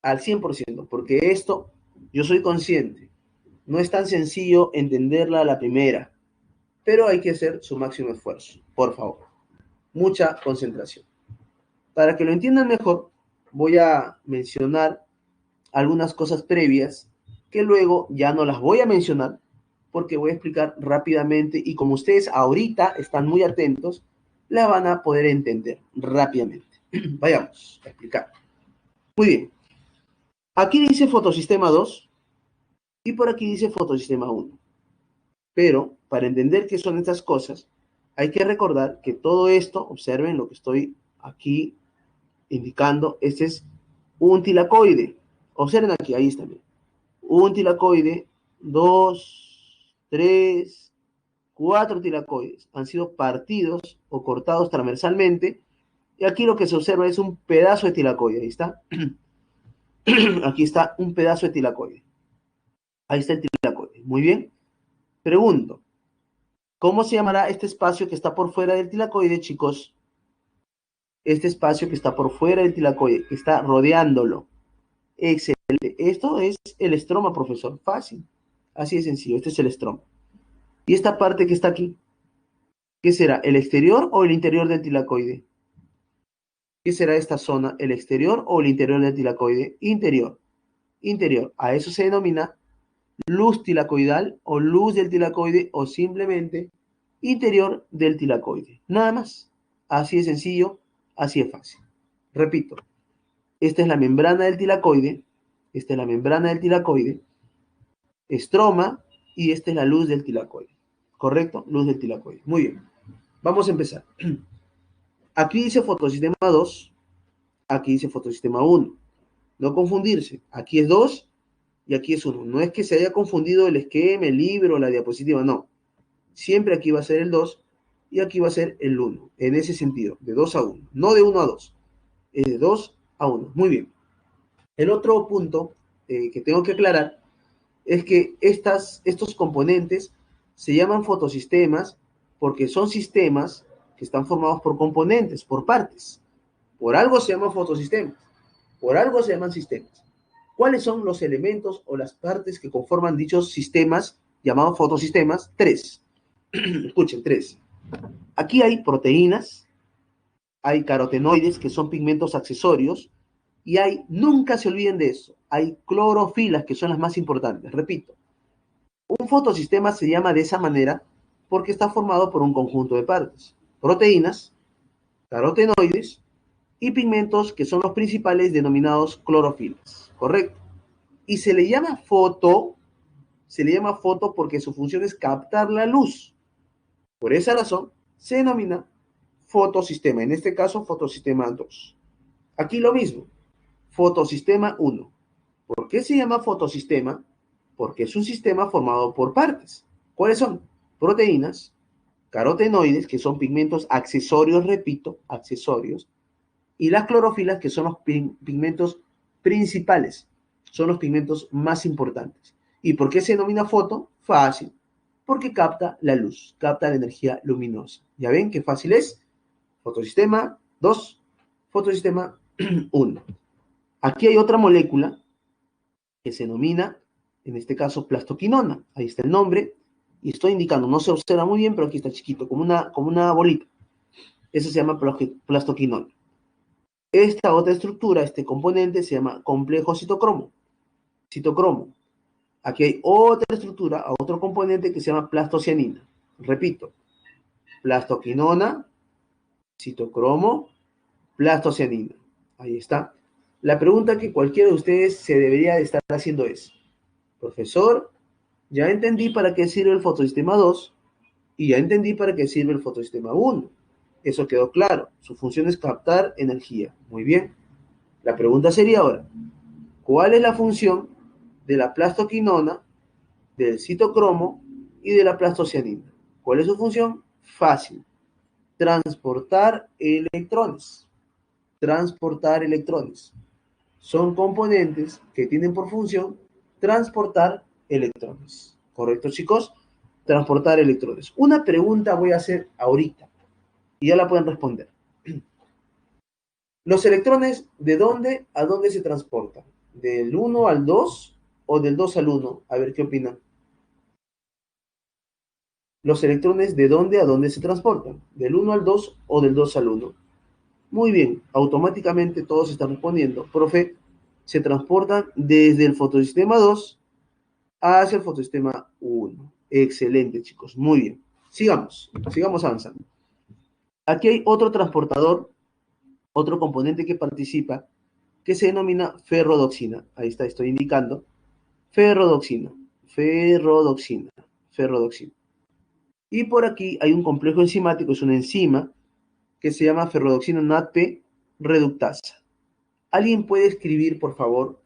Al 100%. Porque esto, yo soy consciente. No es tan sencillo entenderla a la primera. Pero hay que hacer su máximo esfuerzo. Por favor. Mucha concentración. Para que lo entiendan mejor, voy a mencionar algunas cosas previas que luego ya no las voy a mencionar porque voy a explicar rápidamente y como ustedes ahorita están muy atentos, la van a poder entender rápidamente. Vayamos a explicar. Muy bien. Aquí dice fotosistema 2 y por aquí dice fotosistema 1. Pero para entender qué son estas cosas, hay que recordar que todo esto, observen lo que estoy aquí indicando, este es un tilacoide. Observen aquí, ahí está. Un tilacoide, dos, tres, cuatro tilacoides. Han sido partidos o cortados transversalmente. Y aquí lo que se observa es un pedazo de tilacoide. Ahí está. Aquí está un pedazo de tilacoide. Ahí está el tilacoide. Muy bien. Pregunto, ¿cómo se llamará este espacio que está por fuera del tilacoide, chicos? Este espacio que está por fuera del tilacoide, que está rodeándolo. Excelente. Esto es el estroma, profesor. Fácil. Así de sencillo. Este es el estroma. ¿Y esta parte que está aquí? ¿Qué será? ¿El exterior o el interior del tilacoide? ¿Qué será esta zona? ¿El exterior o el interior del tilacoide? Interior. Interior. A eso se denomina luz tilacoidal o luz del tilacoide o simplemente interior del tilacoide. Nada más. Así de sencillo, así de fácil. Repito, esta es la membrana del tilacoide, esta es la membrana del tilacoide, estroma, y esta es la luz del tilacoide. ¿Correcto? Luz del tilacoide. Muy bien. Vamos a empezar. Aquí dice fotosistema 2, aquí dice fotosistema 1. No confundirse. Aquí es 2 y aquí es 1. No es que se haya confundido el esquema, el libro, la diapositiva, no. Siempre aquí va a ser el 2 y aquí va a ser el 1. En ese sentido, de 2 a 1. No de 1 a 2. Es de 2 a 1. Muy bien. El otro punto que tengo que aclarar es que estos componentes se llaman fotosistemas porque son sistemas que están formados por componentes, por partes. Por algo se llaman fotosistemas. Por algo se llaman sistemas. ¿Cuáles son los elementos o las partes que conforman dichos sistemas llamados fotosistemas? 3. Escuchen, 3. Aquí hay proteínas, hay carotenoides, que son pigmentos accesorios, y hay, nunca se olviden de eso, hay clorofilas, que son las más importantes. Repito, un fotosistema se llama de esa manera porque está formado por un conjunto de partes. Proteínas, carotenoides y pigmentos, que son los principales, denominados clorofilas. ¿Correcto? Y se le llama foto porque su función es captar la luz. Por esa razón, se denomina fotosistema. En este caso, fotosistema 2. Aquí lo mismo, fotosistema 1. ¿Por qué se llama fotosistema? Porque es un sistema formado por partes. ¿Cuáles son? Proteínas, carotenoides, que son pigmentos accesorios, repito, accesorios, y las clorofilas, que son los pigmentos principales, son los pigmentos más importantes. ¿Y por qué se denomina foto? Fácil, porque capta la luz, capta la energía luminosa. ¿Ya ven qué fácil es? Fotosistema 2, fotosistema 1. Aquí hay otra molécula que se denomina, en este caso, plastoquinona. Ahí está el nombre, y estoy indicando, no se observa muy bien, pero aquí está chiquito, como una bolita. Eso se llama plastoquinona. Esta otra estructura, este componente, se llama complejo citocromo. Citocromo. Aquí hay otra estructura, otro componente que se llama plastocianina. Repito, plastoquinona, citocromo, plastocianina. Ahí está. La pregunta que cualquiera de ustedes se debería de estar haciendo es, profesor, ya entendí para qué sirve el fotosistema 2 y ya entendí para qué sirve el fotosistema 1. Eso quedó claro. Su función es captar energía. Muy bien. La pregunta sería ahora, ¿cuál es la función de la plastoquinona, del citocromo y de la plastocianina? ¿Cuál es su función? Fácil. Transportar electrones. Transportar electrones. Son componentes que tienen por función transportar electrones. ¿Correcto, chicos? Transportar electrones. Una pregunta voy a hacer ahorita y ya la pueden responder. ¿Los electrones de dónde a dónde se transportan? ¿Del 1 al 2 o del 2 al 1? A ver qué opinan. ¿Los electrones de dónde a dónde se transportan? ¿Del 1 al 2 o del 2 al 1? Muy bien, automáticamente todos están respondiendo. Profe, se transportan desde el fotosistema 2 hacia el fotosistema 1. Excelente, chicos. Muy bien. Sigamos avanzando. Aquí hay otro transportador, otro componente que participa, que se denomina ferrodoxina. Ahí está, estoy indicando. Ferrodoxina. Y por aquí hay un complejo enzimático, es una enzima que se llama ferrodoxina NADP reductasa. ¿Alguien puede escribir, por favor,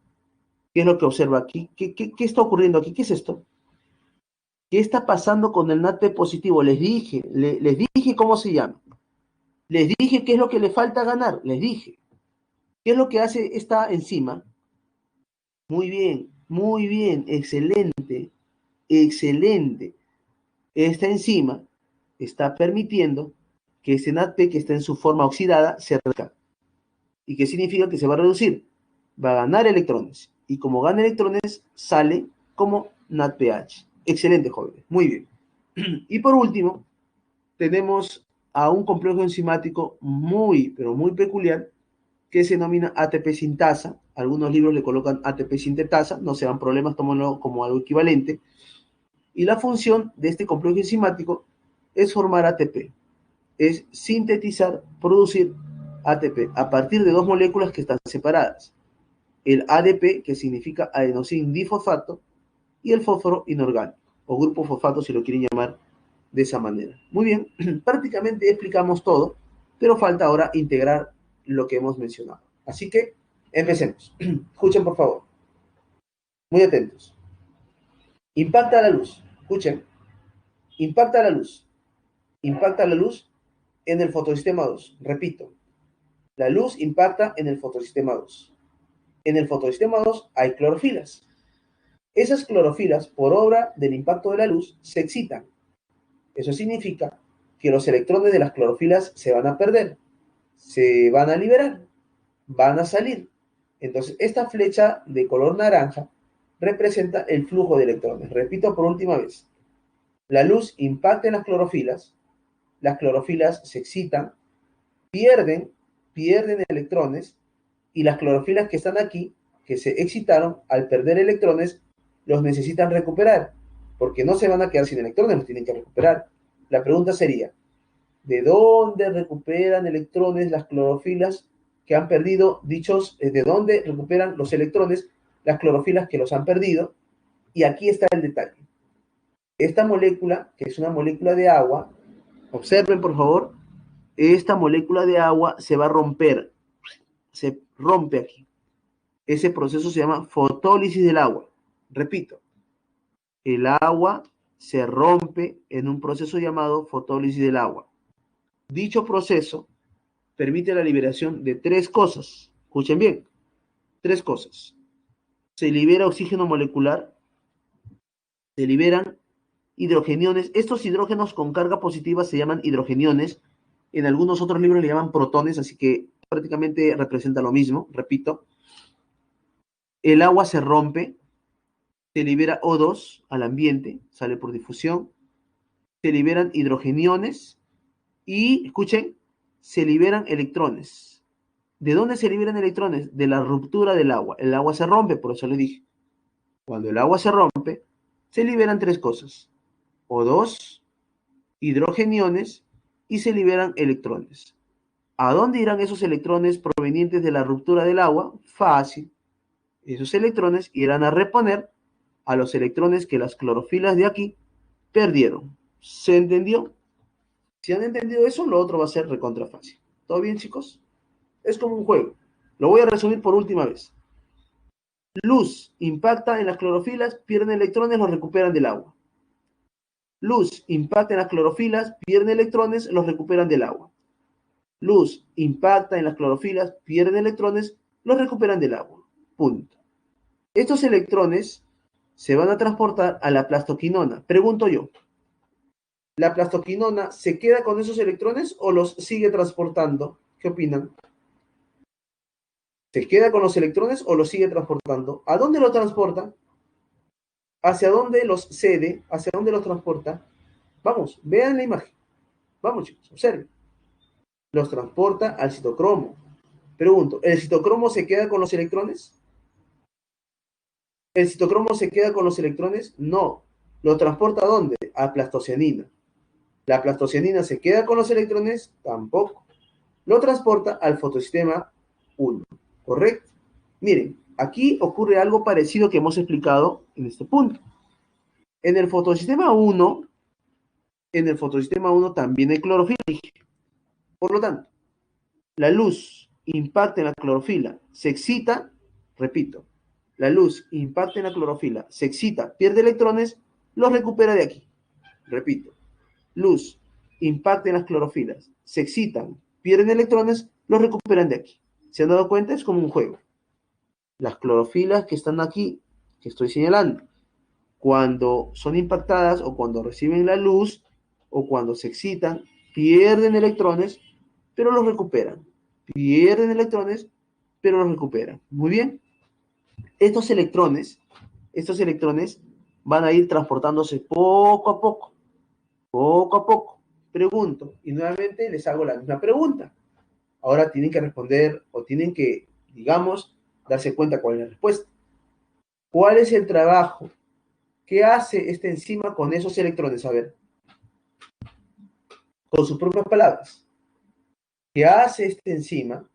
qué es lo que observa aquí? ¿Qué está ocurriendo aquí? ¿Qué es esto? ¿Qué está pasando con el NADP positivo? Les dije cómo se llama. Les dije qué es lo que le falta ganar. Les dije. ¿Qué es lo que hace esta enzima? muy bien, excelente, excelente. Esta enzima está permitiendo que ese NADP que está en su forma oxidada se reduzca. ¿Y qué significa que se va a reducir? Va a ganar electrones. Y como gana electrones, sale como NADPH. Excelente, jóvenes. Muy bien. Y por último, tenemos a un complejo enzimático muy, pero muy peculiar que se denomina ATP sintasa. Algunos libros le colocan ATP sintetasa, no se dan problemas, tómenlo como algo equivalente. Y la función de este complejo enzimático es formar ATP, es sintetizar, producir ATP a partir de dos moléculas que están separadas. El ADP, que significa adenosín difosfato, y el fósforo inorgánico, o grupo fosfato si lo quieren llamar de esa manera. Muy bien, prácticamente explicamos todo, pero falta ahora integrar lo que hemos mencionado. Así que empecemos. Escuchen, por favor. Muy atentos. Impacta la luz. Escuchen. Impacta la luz. Impacta la luz en el fotosistema 2. Repito, la luz impacta en el fotosistema 2. En el fotosistema 2 hay clorofilas. Esas clorofilas, por obra del impacto de la luz, se excitan. Eso significa que los electrones de las clorofilas se van a perder, se van a liberar, van a salir. Entonces, esta flecha de color naranja representa el flujo de electrones. Repito por última vez. La luz impacta en las clorofilas se excitan, pierden, pierden electrones, y las clorofilas que están aquí, que se excitaron, al perder electrones, los necesitan recuperar, porque no se van a quedar sin electrones, los tienen que recuperar. La pregunta sería, ¿de dónde recuperan electrones las clorofilas que han perdido de dónde recuperan los electrones las clorofilas que los han perdido? Y aquí está el detalle. Esta molécula, que es una molécula de agua, observen por favor, esta molécula de agua se va a romper, se rompe aquí. Ese proceso se llama fotólisis del agua. Repito, el agua se rompe en un proceso llamado fotólisis del agua. Dicho proceso permite la liberación de tres cosas. Escuchen bien, tres cosas. Se libera oxígeno molecular, se liberan hidrogeniones. Estos hidrógenos con carga positiva se llaman hidrogeniones. En algunos otros libros le llaman protones, así que prácticamente representa lo mismo. Repito, el agua se rompe, se libera O2 al ambiente, sale por difusión, se liberan hidrogeniones y, escuchen, se liberan electrones. ¿De dónde se liberan electrones? De la ruptura del agua. El agua se rompe, por eso les dije. Cuando el agua se rompe, se liberan tres cosas. O2, hidrogeniones y se liberan electrones. ¿A dónde irán esos electrones provenientes de la ruptura del agua? Fácil. Esos electrones irán a reponer a los electrones que las clorofilas de aquí perdieron. ¿Se entendió? Si han entendido eso, lo otro va a ser recontra fácil. ¿Todo bien, chicos? Es como un juego. Lo voy a resumir por última vez. Luz impacta en las clorofilas, pierden electrones, los recuperan del agua. Luz impacta en las clorofilas, pierden electrones, los recuperan del agua. Luz impacta en las clorofilas, pierden electrones, los recuperan del agua. Punto. Estos electrones se van a transportar a la plastoquinona. Pregunto yo, ¿la plastoquinona se queda con esos electrones o los sigue transportando? ¿Qué opinan? ¿Se queda con los electrones o los sigue transportando? ¿A dónde lo transporta? ¿Hacia dónde los cede? ¿Hacia dónde los transporta? Vamos, vean la imagen. Vamos, chicos, observen. Los transporta al citocromo. Pregunto, ¿el citocromo se queda con los electrones? ¿El citocromo se queda con los electrones? No. ¿Lo transporta a dónde? A plastocianina. ¿La plastocianina se queda con los electrones? Tampoco. Lo transporta al fotosistema 1. ¿Correcto? Miren, aquí ocurre algo parecido que hemos explicado en este punto. En el fotosistema 1, también hay clorofila. Por lo tanto, la luz impacta en la clorofila, se excita, repito, la luz impacta en la clorofila, se excita, pierde electrones, los recupera de aquí. Repito, luz impacta en las clorofilas, se excitan, pierden electrones, los recuperan de aquí. ¿Se han dado cuenta? Es como un juego. Las clorofilas que están aquí, que estoy señalando, cuando son impactadas o cuando reciben la luz o cuando se excitan, pierden electrones, pero los recuperan. Pierden electrones, pero los recuperan. Muy bien. Estos electrones van a ir transportándose poco a poco. Pregunto, y nuevamente les hago la misma pregunta. Ahora tienen que responder o tienen que, digamos, darse cuenta cuál es la respuesta. ¿Cuál es el trabajo que hace esta enzima con esos electrones? A ver, con sus propias palabras. ¿Qué hace esta enzima?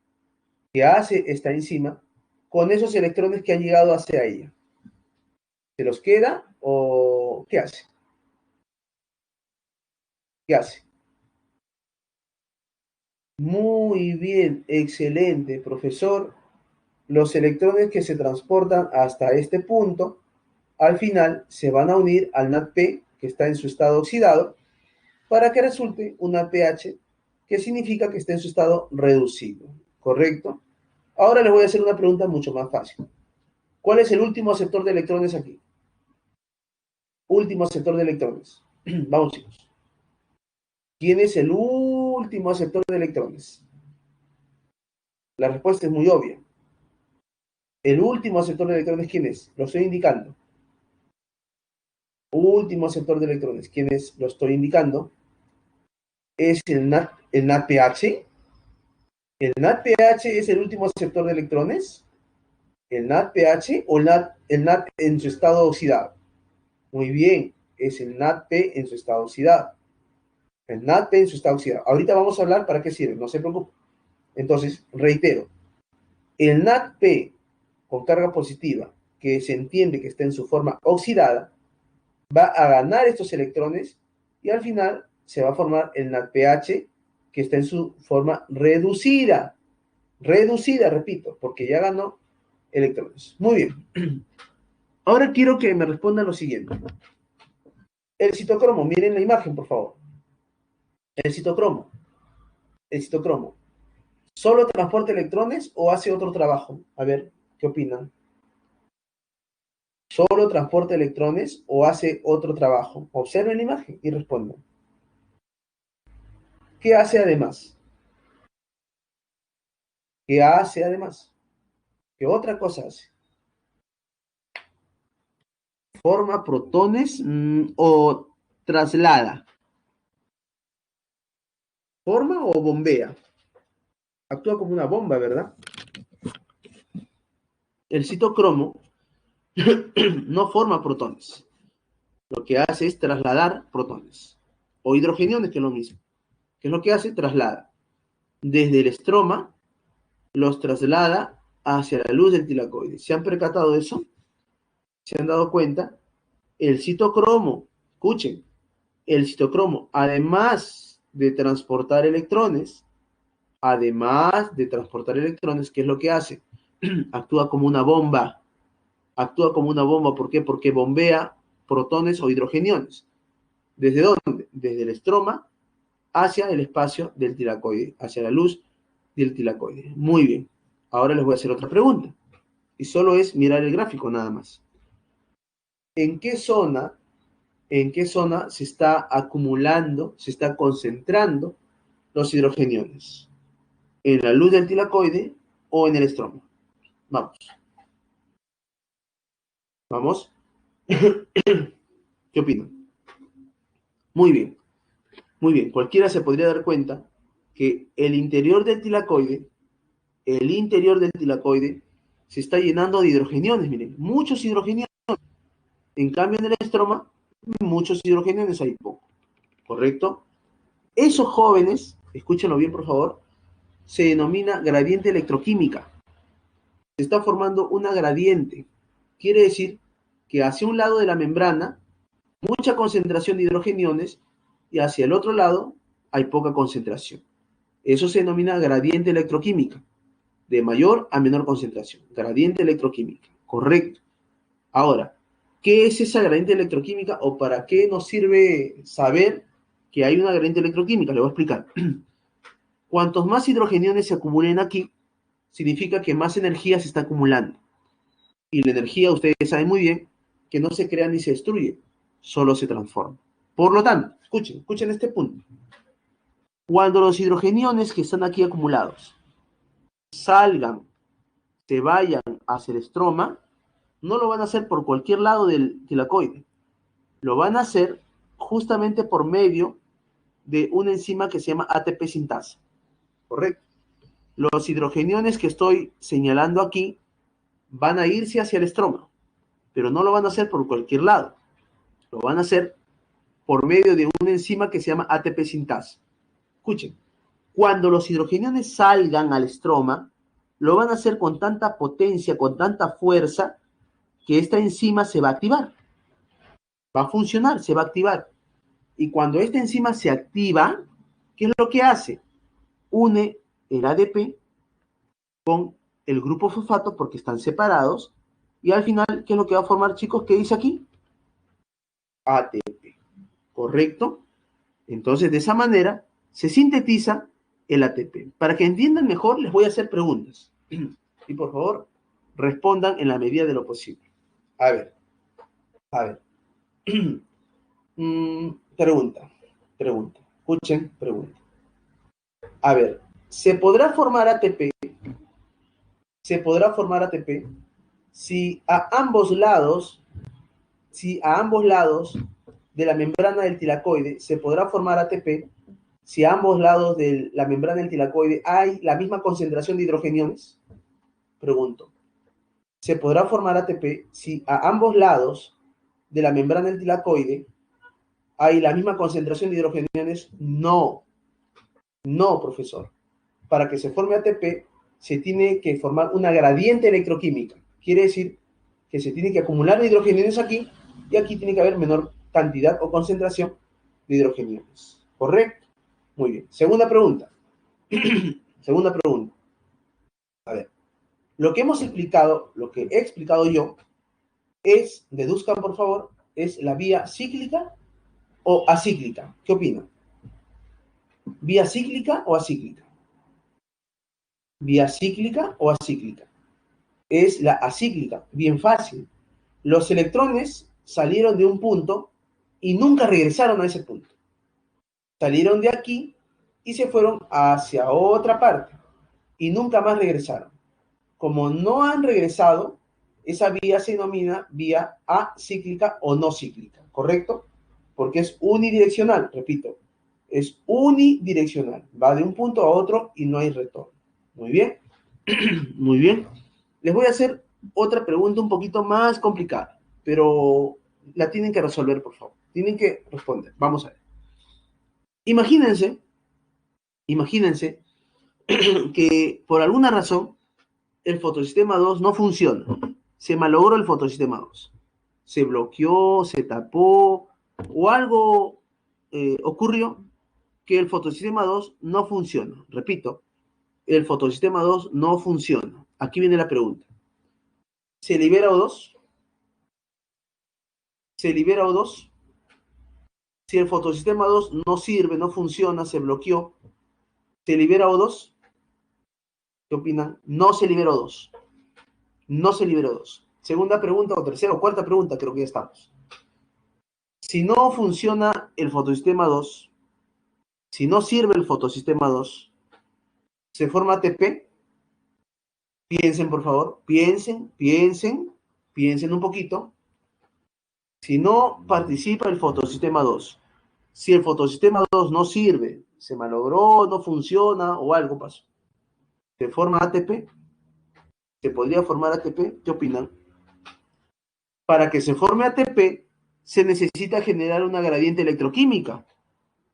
¿Qué hace esta enzima con esos electrones que han llegado hacia ella? ¿Se los queda o qué hace? ¿Qué hace? Muy bien, excelente, profesor. Los electrones que se transportan hasta este punto, al final se van a unir al NADP, que está en su estado oxidado, para que resulte un NADPH, que significa que está en su estado reducido. ¿Correcto? Ahora les voy a hacer una pregunta mucho más fácil. ¿Cuál es el último aceptor de electrones aquí? Último aceptor de electrones. Vamos, chicos. ¿Quién es el último aceptor de electrones? La respuesta es muy obvia. El último aceptor de electrones, ¿quién es? Lo estoy indicando. Último aceptor de electrones, ¿quién es? Lo estoy indicando. ¿Es el NADPH? ¿El NADPH es el último aceptor de electrones? ¿El NADPH o el NAD en su estado oxidado? Muy bien, es el NADP en su estado oxidado. El NADP en su estado oxidado. Ahorita vamos a hablar para qué sirve, no se preocupe. Entonces, reitero, el NADP con carga positiva, que se entiende que está en su forma oxidada, va a ganar estos electrones y al final se va a formar el NADPH que está en su forma reducida. Reducida, repito, porque ya ganó electrones. Muy bien. Ahora quiero que me respondan lo siguiente. El citocromo, miren la imagen, por favor. El citocromo. El citocromo. ¿Solo transporta electrones o hace otro trabajo? A ver, ¿qué opinan? ¿Solo transporta electrones o hace otro trabajo? Observen la imagen y respondan. ¿Qué hace además? ¿Qué hace además? ¿Qué otra cosa hace? ¿Forma protones o traslada? ¿Forma o bombea? Actúa como una bomba, ¿verdad? El citocromo no forma protones. Lo que hace es trasladar protones. O hidrogeniones, que es lo mismo. ¿Qué es lo que hace? Traslada. Desde el estroma los traslada hacia la luz del tilacoide. ¿Se han percatado de eso? ¿Se han dado cuenta? El citocromo, escuchen, el citocromo, además de transportar electrones, ¿qué es lo que hace? Actúa como una bomba. Actúa como una bomba, ¿por qué? Porque bombea protones o hidrogeniones. ¿Desde dónde? Desde el estroma hacia el espacio del tilacoide, hacia la luz del tilacoide. Muy bien. Ahora les voy a hacer otra pregunta. Y solo es mirar el gráfico nada más. ¿En qué zona se está acumulando, se está concentrando los hidrogeniones? ¿En la luz del tilacoide o en el estroma? Vamos, vamos. ¿Qué opinan? Muy bien, muy bien. Cualquiera se podría dar cuenta que el interior del tilacoide se está llenando de hidrogeniones, miren, muchos hidrogeniones. En cambio, en el estroma, muchos hidrogeniones hay poco, ¿correcto? Esos jóvenes, escúchenlo bien por favor, se denomina gradiente electroquímica. Se está formando una gradiente. Quiere decir que hacia un lado de la membrana, mucha concentración de hidrogeniones y hacia el otro lado hay poca concentración. Eso se denomina gradiente electroquímica, de mayor a menor concentración. Gradiente electroquímica, correcto. Ahora, ¿qué es esa gradiente electroquímica o para qué nos sirve saber que hay una gradiente electroquímica? Le voy a explicar. Cuantos más hidrogeniones se acumulen aquí, significa que más energía se está acumulando. Y la energía, ustedes saben muy bien, que no se crea ni se destruye, solo se transforma. Por lo tanto, escuchen este punto. Cuando los hidrogeniones que están aquí acumulados salgan, se vayan hacia el estroma, no lo van a hacer por cualquier lado del tilacoide. Lo van a hacer justamente por medio de una enzima que se llama ATP sintasa. ¿Correcto? Los hidrogeniones que estoy señalando aquí van a irse hacia el estroma, pero no lo van a hacer por cualquier lado. Lo van a hacer por medio de una enzima que se llama ATP sintasa. Escuchen, cuando los hidrogeniones salgan al estroma, lo van a hacer con tanta potencia, con tanta fuerza, que esta enzima se va a activar. Va a funcionar, se va a activar. Y cuando esta enzima se activa, ¿qué es lo que hace? Une el ADP con el grupo fosfato porque están separados. Y al final, ¿qué es lo que va a formar, chicos? ¿Qué dice aquí? ATP. ¿Correcto? Entonces, de esa manera, se sintetiza el ATP. Para que entiendan mejor, les voy a hacer preguntas. Y por favor, respondan en la medida de lo posible. A ver. Pregunta. Escuchen, pregunta. A ver, ¿se podrá formar ATP? ¿Se podrá formar ATP si a ambos lados de la membrana del tilacoide se podrá formar ATP si a ambos lados de la membrana del tilacoide hay la misma concentración de hidrogeniones? Pregunto. ¿Se podrá formar ATP si a ambos lados de la membrana del tilacoide hay la misma concentración de hidrogeniones? No, profesor. Para que se forme ATP se tiene que formar una gradiente electroquímica. Quiere decir que se tiene que acumular hidrogeniones aquí y aquí tiene que haber menor cantidad o concentración de hidrogeniones. ¿Correcto? Muy bien. Segunda pregunta. Segunda pregunta. A ver. Lo que hemos explicado, lo que he explicado yo, es, deduzcan por favor, es la vía cíclica o acíclica. ¿Qué opinan? ¿Vía cíclica o acíclica? ¿Vía cíclica o acíclica? Es la acíclica. Bien fácil. Los electrones salieron de un punto y nunca regresaron a ese punto. Salieron de aquí y se fueron hacia otra parte y nunca más regresaron. Como no han regresado, esa vía se denomina vía acíclica o no cíclica, ¿correcto? Porque es unidireccional, repito, es unidireccional. Va de un punto a otro y no hay retorno. Muy bien, muy bien. Les voy a hacer otra pregunta un poquito más complicada, pero la tienen que resolver, por favor. Tienen que responder. Vamos a ver. Imagínense que por alguna razón el fotosistema 2 no funciona. Se malogró el fotosistema 2. Se bloqueó, se tapó o algo ocurrió que el fotosistema 2 no funciona. Repito, el fotosistema 2 no funciona. Aquí viene la pregunta. ¿Se libera O2? ¿Se libera O2? Si el fotosistema 2 no sirve, no funciona, se bloqueó, ¿se libera O2? ¿Qué opinan? No se libera O2. No se libera O2. Segunda pregunta o tercera o cuarta pregunta, creo que ya estamos. Si no funciona el fotosistema 2, si no sirve el fotosistema 2, ¿se forma ATP? Piensen, por favor. Piensen un poquito. Si no participa el fotosistema 2, si el fotosistema 2 no sirve, se malogró, no funciona o algo pasó, ¿se forma ATP? ¿Se podría formar ATP? ¿Qué opinan? Para que se forme ATP, se necesita generar una gradiente electroquímica.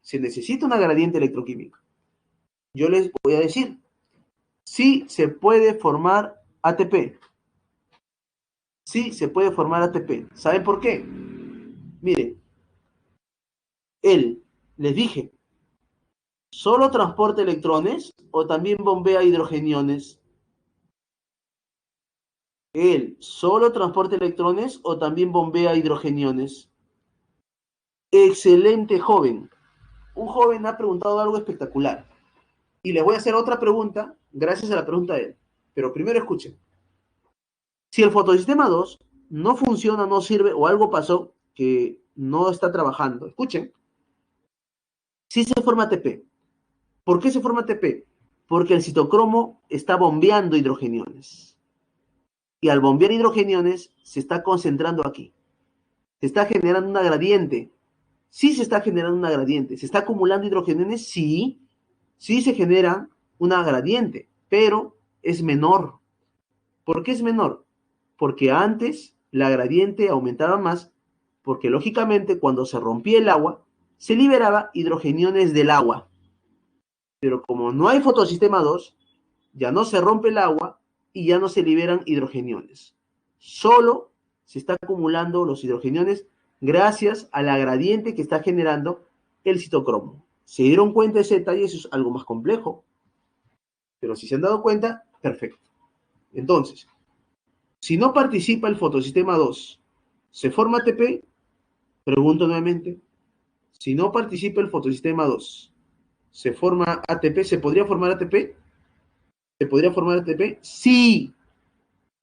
Se necesita una gradiente electroquímica. Yo les voy a decir, sí se puede formar ATP. Sí se puede formar ATP. ¿Saben por qué? Miren, les dije, ¿solo transporta electrones o también bombea hidrogeniones? ¿Solo transporta electrones o también bombea hidrogeniones? Excelente, joven. Un joven ha preguntado algo espectacular. Y les voy a hacer otra pregunta gracias a la pregunta de él. Pero primero escuchen. Si el fotosistema 2 no funciona, no sirve o algo pasó que no está trabajando, escuchen, sí se forma ATP. ¿Por qué se forma ATP? Porque el citocromo está bombeando hidrogeniones. Y al bombear hidrogeniones se está concentrando aquí. Se está generando una gradiente. Sí se está generando una gradiente. ¿Se está acumulando hidrogeniones? Sí. Sí se genera una gradiente, pero es menor. ¿Por qué es menor? Porque antes la gradiente aumentaba más, porque lógicamente cuando se rompía el agua, se liberaba hidrogeniones del agua. Pero como no hay fotosistema 2, ya no se rompe el agua y ya no se liberan hidrogeniones. Solo se está acumulando los hidrogeniones gracias a la gradiente que está generando el citocromo. ¿Se dieron cuenta de ese detalle? Eso es algo más complejo. Pero si se han dado cuenta, perfecto. Entonces, si no participa el fotosistema 2, ¿se forma ATP? Pregunto nuevamente. Si no participa el fotosistema 2, ¿se forma ATP? ¿Se podría formar ATP? ¿Se podría formar ATP? Sí,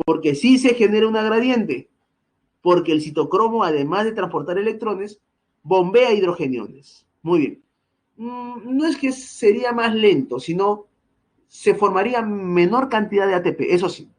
porque sí se genera una gradiente, porque el citocromo, además de transportar electrones, bombea hidrogeniones. Muy bien. No es que sería más lento, sino se formaría menor cantidad de ATP, eso sí,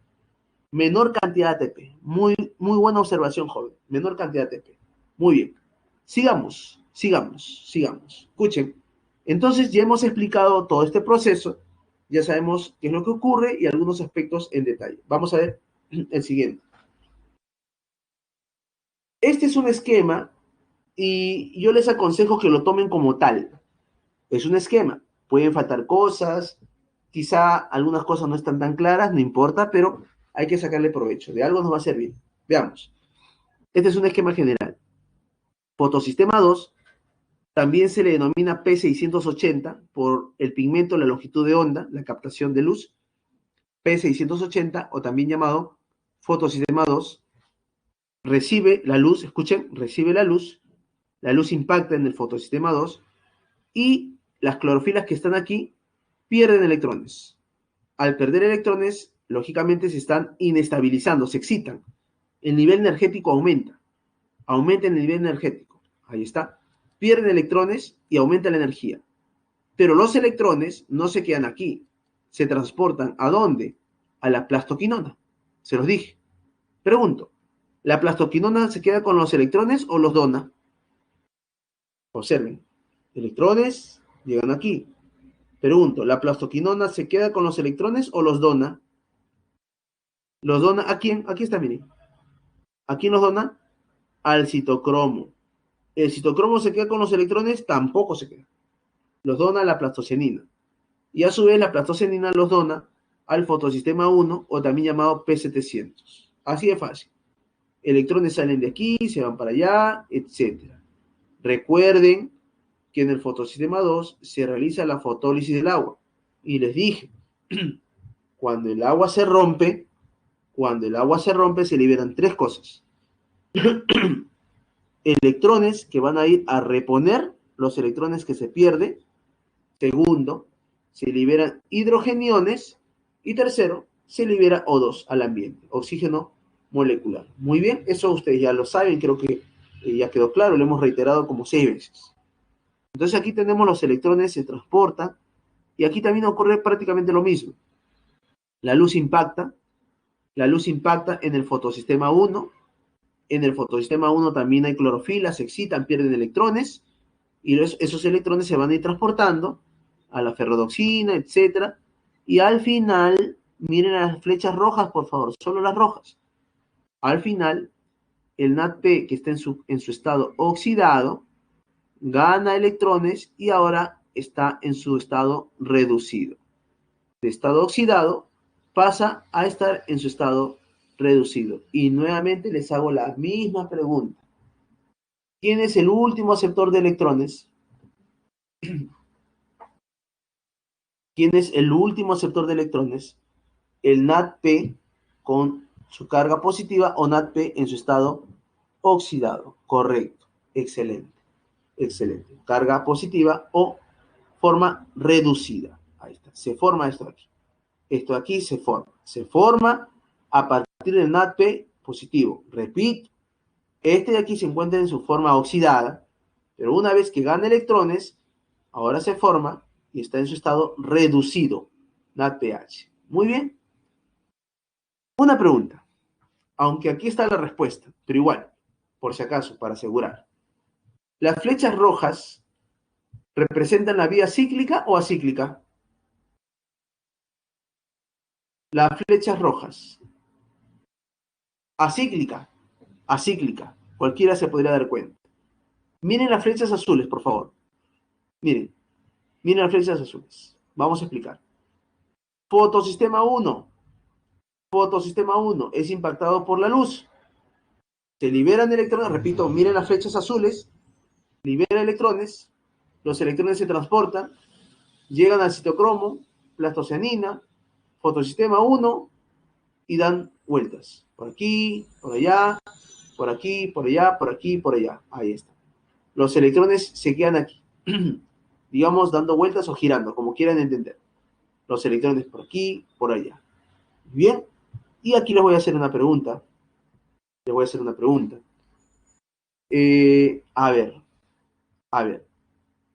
menor cantidad de ATP. Muy, muy buena observación, joven. Menor cantidad de ATP. Muy bien. Sigamos. Escuchen. Entonces ya hemos explicado todo este proceso, ya sabemos qué es lo que ocurre y algunos aspectos en detalle. Vamos a ver el siguiente. Este es un esquema y yo les aconsejo que lo tomen como tal. Es un esquema. Pueden faltar cosas, quizá algunas cosas no están tan claras, no importa, pero hay que sacarle provecho. De algo nos va a servir. Veamos. Este es un esquema general. Fotosistema 2 también se le denomina P680 por el pigmento, la longitud de onda, la captación de luz. P680 o también llamado fotosistema 2 recibe la luz, escuchen, recibe la luz impacta en el fotosistema 2 y las clorofilas que están aquí pierden electrones. Al perder electrones, lógicamente se están inestabilizando, se excitan. El nivel energético aumenta el nivel energético. Ahí está. Pierden electrones y aumenta la energía. Pero los electrones no se quedan aquí. Se transportan ¿a dónde? A la plastoquinona. Se los dije. Pregunto, ¿la plastoquinona se queda con los electrones o los dona? Observen. Electrones llegan aquí. Pregunto, ¿la plastoquinona se queda con los electrones o los dona? ¿Los dona a quién? Aquí está, miren. ¿A quién los dona? Al citocromo. ¿El citocromo se queda con los electrones? Tampoco se queda. Los dona a la plastocenina. Y a su vez la plastocenina los dona al fotosistema 1 o también llamado P700. Así de fácil. Electrones salen de aquí, se van para allá, etc. Recuerden que en el fotosistema 2 se realiza la fotólisis del agua. Y les dije, cuando el agua se rompe, se liberan tres cosas. Electrones que van a ir a reponer los electrones que se pierden. Segundo, se liberan hidrogeniones. Y tercero, se libera O2 al ambiente, oxígeno molecular. Muy bien, eso ustedes ya lo saben, creo que ya quedó claro, lo hemos reiterado como 6 veces. Entonces aquí tenemos los electrones, se transportan, y aquí también ocurre prácticamente lo mismo. La luz impacta en el fotosistema 1. En el fotosistema 1 también hay clorofila, se excitan, pierden electrones, y esos electrones se van a ir transportando a la ferrodoxina, etcétera, y al final, miren las flechas rojas, por favor, solo las rojas. Al final, el NADP, que está en su estado oxidado, gana electrones y ahora está en su estado reducido. De estado oxidado pasa a estar en su estado reducido. Y nuevamente les hago la misma pregunta. ¿Quién es el último aceptor de electrones? ¿Quién es el último aceptor de electrones? El NADP con su carga positiva o NADP en su estado oxidado. Correcto. Excelente. Excelente. Carga positiva o forma reducida. Ahí está. Se forma esto aquí. Esto aquí se forma. Se forma a partir partir del NADP positivo. Repito, este de aquí se encuentra en su forma oxidada, pero una vez que gana electrones, ahora se forma y está en su estado reducido, NADPH. Muy bien. Una pregunta, aunque aquí está la respuesta, pero igual, por si acaso, para asegurar. ¿Las flechas rojas representan la vía cíclica o acíclica? Las flechas rojas. Acíclica. Acíclica. Cualquiera se podría dar cuenta. Miren las flechas azules, por favor. Miren. Miren las flechas azules. Vamos a explicar. Fotosistema 1. Fotosistema 1 es impactado por la luz. Se liberan electrones, repito, miren las flechas azules, libera electrones, los electrones se transportan, llegan al citocromo, plastocianina, fotosistema 1 y dan vueltas. Por aquí, por allá, por aquí, por allá, por aquí, por allá. Ahí está. Los electrones se quedan aquí, digamos, dando vueltas o girando, como quieran entender. Los electrones por aquí, por allá. Bien, y aquí les voy a hacer una pregunta. Les voy a hacer una pregunta. A ver.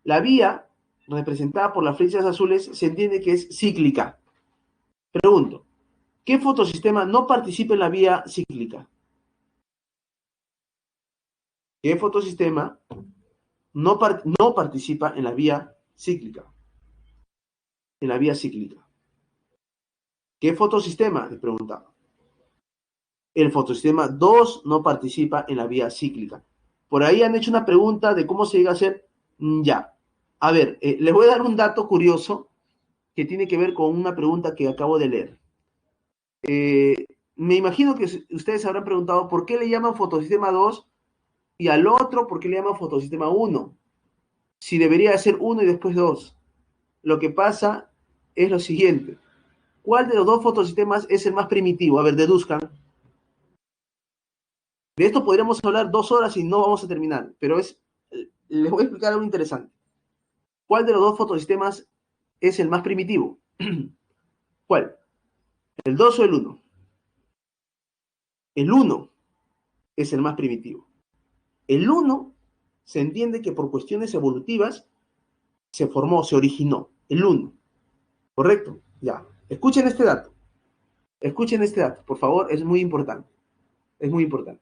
La vía representada por las flechas azules se entiende que es cíclica. Pregunto, ¿qué fotosistema no participa en la vía cíclica? ¿Qué fotosistema no participa en la vía cíclica? En la vía cíclica. ¿Qué fotosistema? Les preguntaba. El fotosistema 2 no participa en la vía cíclica. Por ahí han hecho una pregunta de cómo se llega a hacer. Ya. A ver, les voy a dar un dato curioso que tiene que ver con una pregunta que acabo de leer. Me imagino que ustedes habrán preguntado por qué le llaman fotosistema 2 y al otro por qué le llaman fotosistema 1. Si debería ser 1 y después 2. Lo que pasa es lo siguiente. ¿Cuál de los dos fotosistemas es el más primitivo? A ver, deduzcan. De esto podríamos hablar 2 horas y no vamos a terminar, pero les voy a explicar algo interesante. ¿Cuál de los dos fotosistemas es el más primitivo? ¿Cuál? ¿El 2 o el 1? El 1 es el más primitivo. El 1 se entiende que por cuestiones evolutivas se formó, se originó. El 1. ¿Correcto? Ya. Escuchen este dato. Escuchen este dato, por favor, es muy importante. Es muy importante.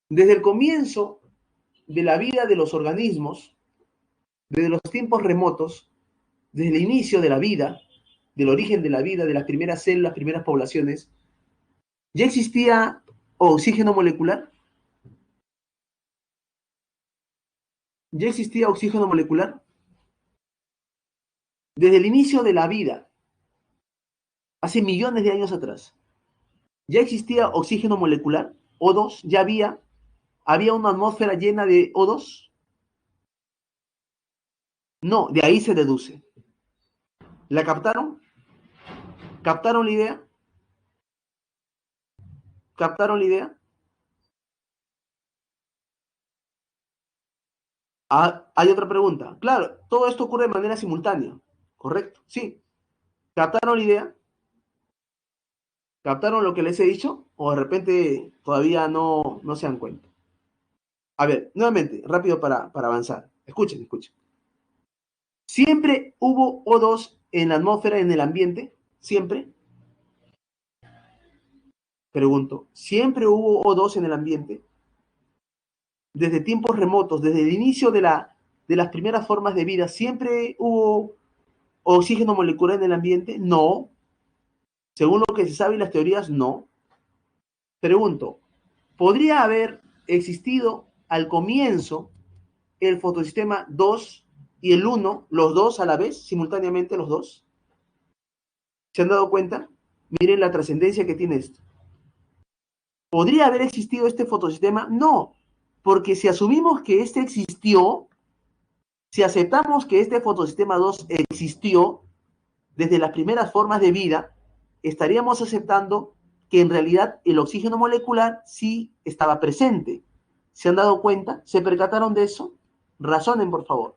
Desde el comienzo de la vida de los organismos, desde los tiempos remotos, desde el inicio de la vida, del origen de la vida, de las primeras células, primeras poblaciones, ya existía oxígeno molecular. Ya existía oxígeno molecular. Desde el inicio de la vida, hace millones de años atrás, ya existía oxígeno molecular, O2, ya había una atmósfera llena de O2. No, de ahí se deduce. ¿La captaron? ¿Captaron la idea? ¿Captaron la idea? Ah, hay otra pregunta. Claro, todo esto ocurre de manera simultánea. ¿Correcto? Sí. ¿Captaron la idea? ¿Captaron lo que les he dicho? ¿O de repente todavía no se dan cuenta? A ver, nuevamente, rápido para avanzar. Escuchen, escuchen. ¿Siempre hubo O2 en la atmósfera, en el ambiente? ¿Siempre? Pregunto, ¿siempre hubo O2 en el ambiente? Desde tiempos remotos, desde el inicio de las primeras formas de vida, ¿siempre hubo oxígeno molecular en el ambiente? No. Según lo que se sabe y las teorías, no. Pregunto, ¿podría haber existido al comienzo el fotosistema 2 y el 1, los dos a la vez, simultáneamente los dos? ¿Se han dado cuenta? Miren la trascendencia que tiene esto. ¿Podría haber existido este fotosistema? No, porque si asumimos que este existió, si aceptamos que este fotosistema 2 existió desde las primeras formas de vida, estaríamos aceptando que en realidad el oxígeno molecular sí estaba presente. ¿Se han dado cuenta? ¿Se percataron de eso? Razonen, por favor.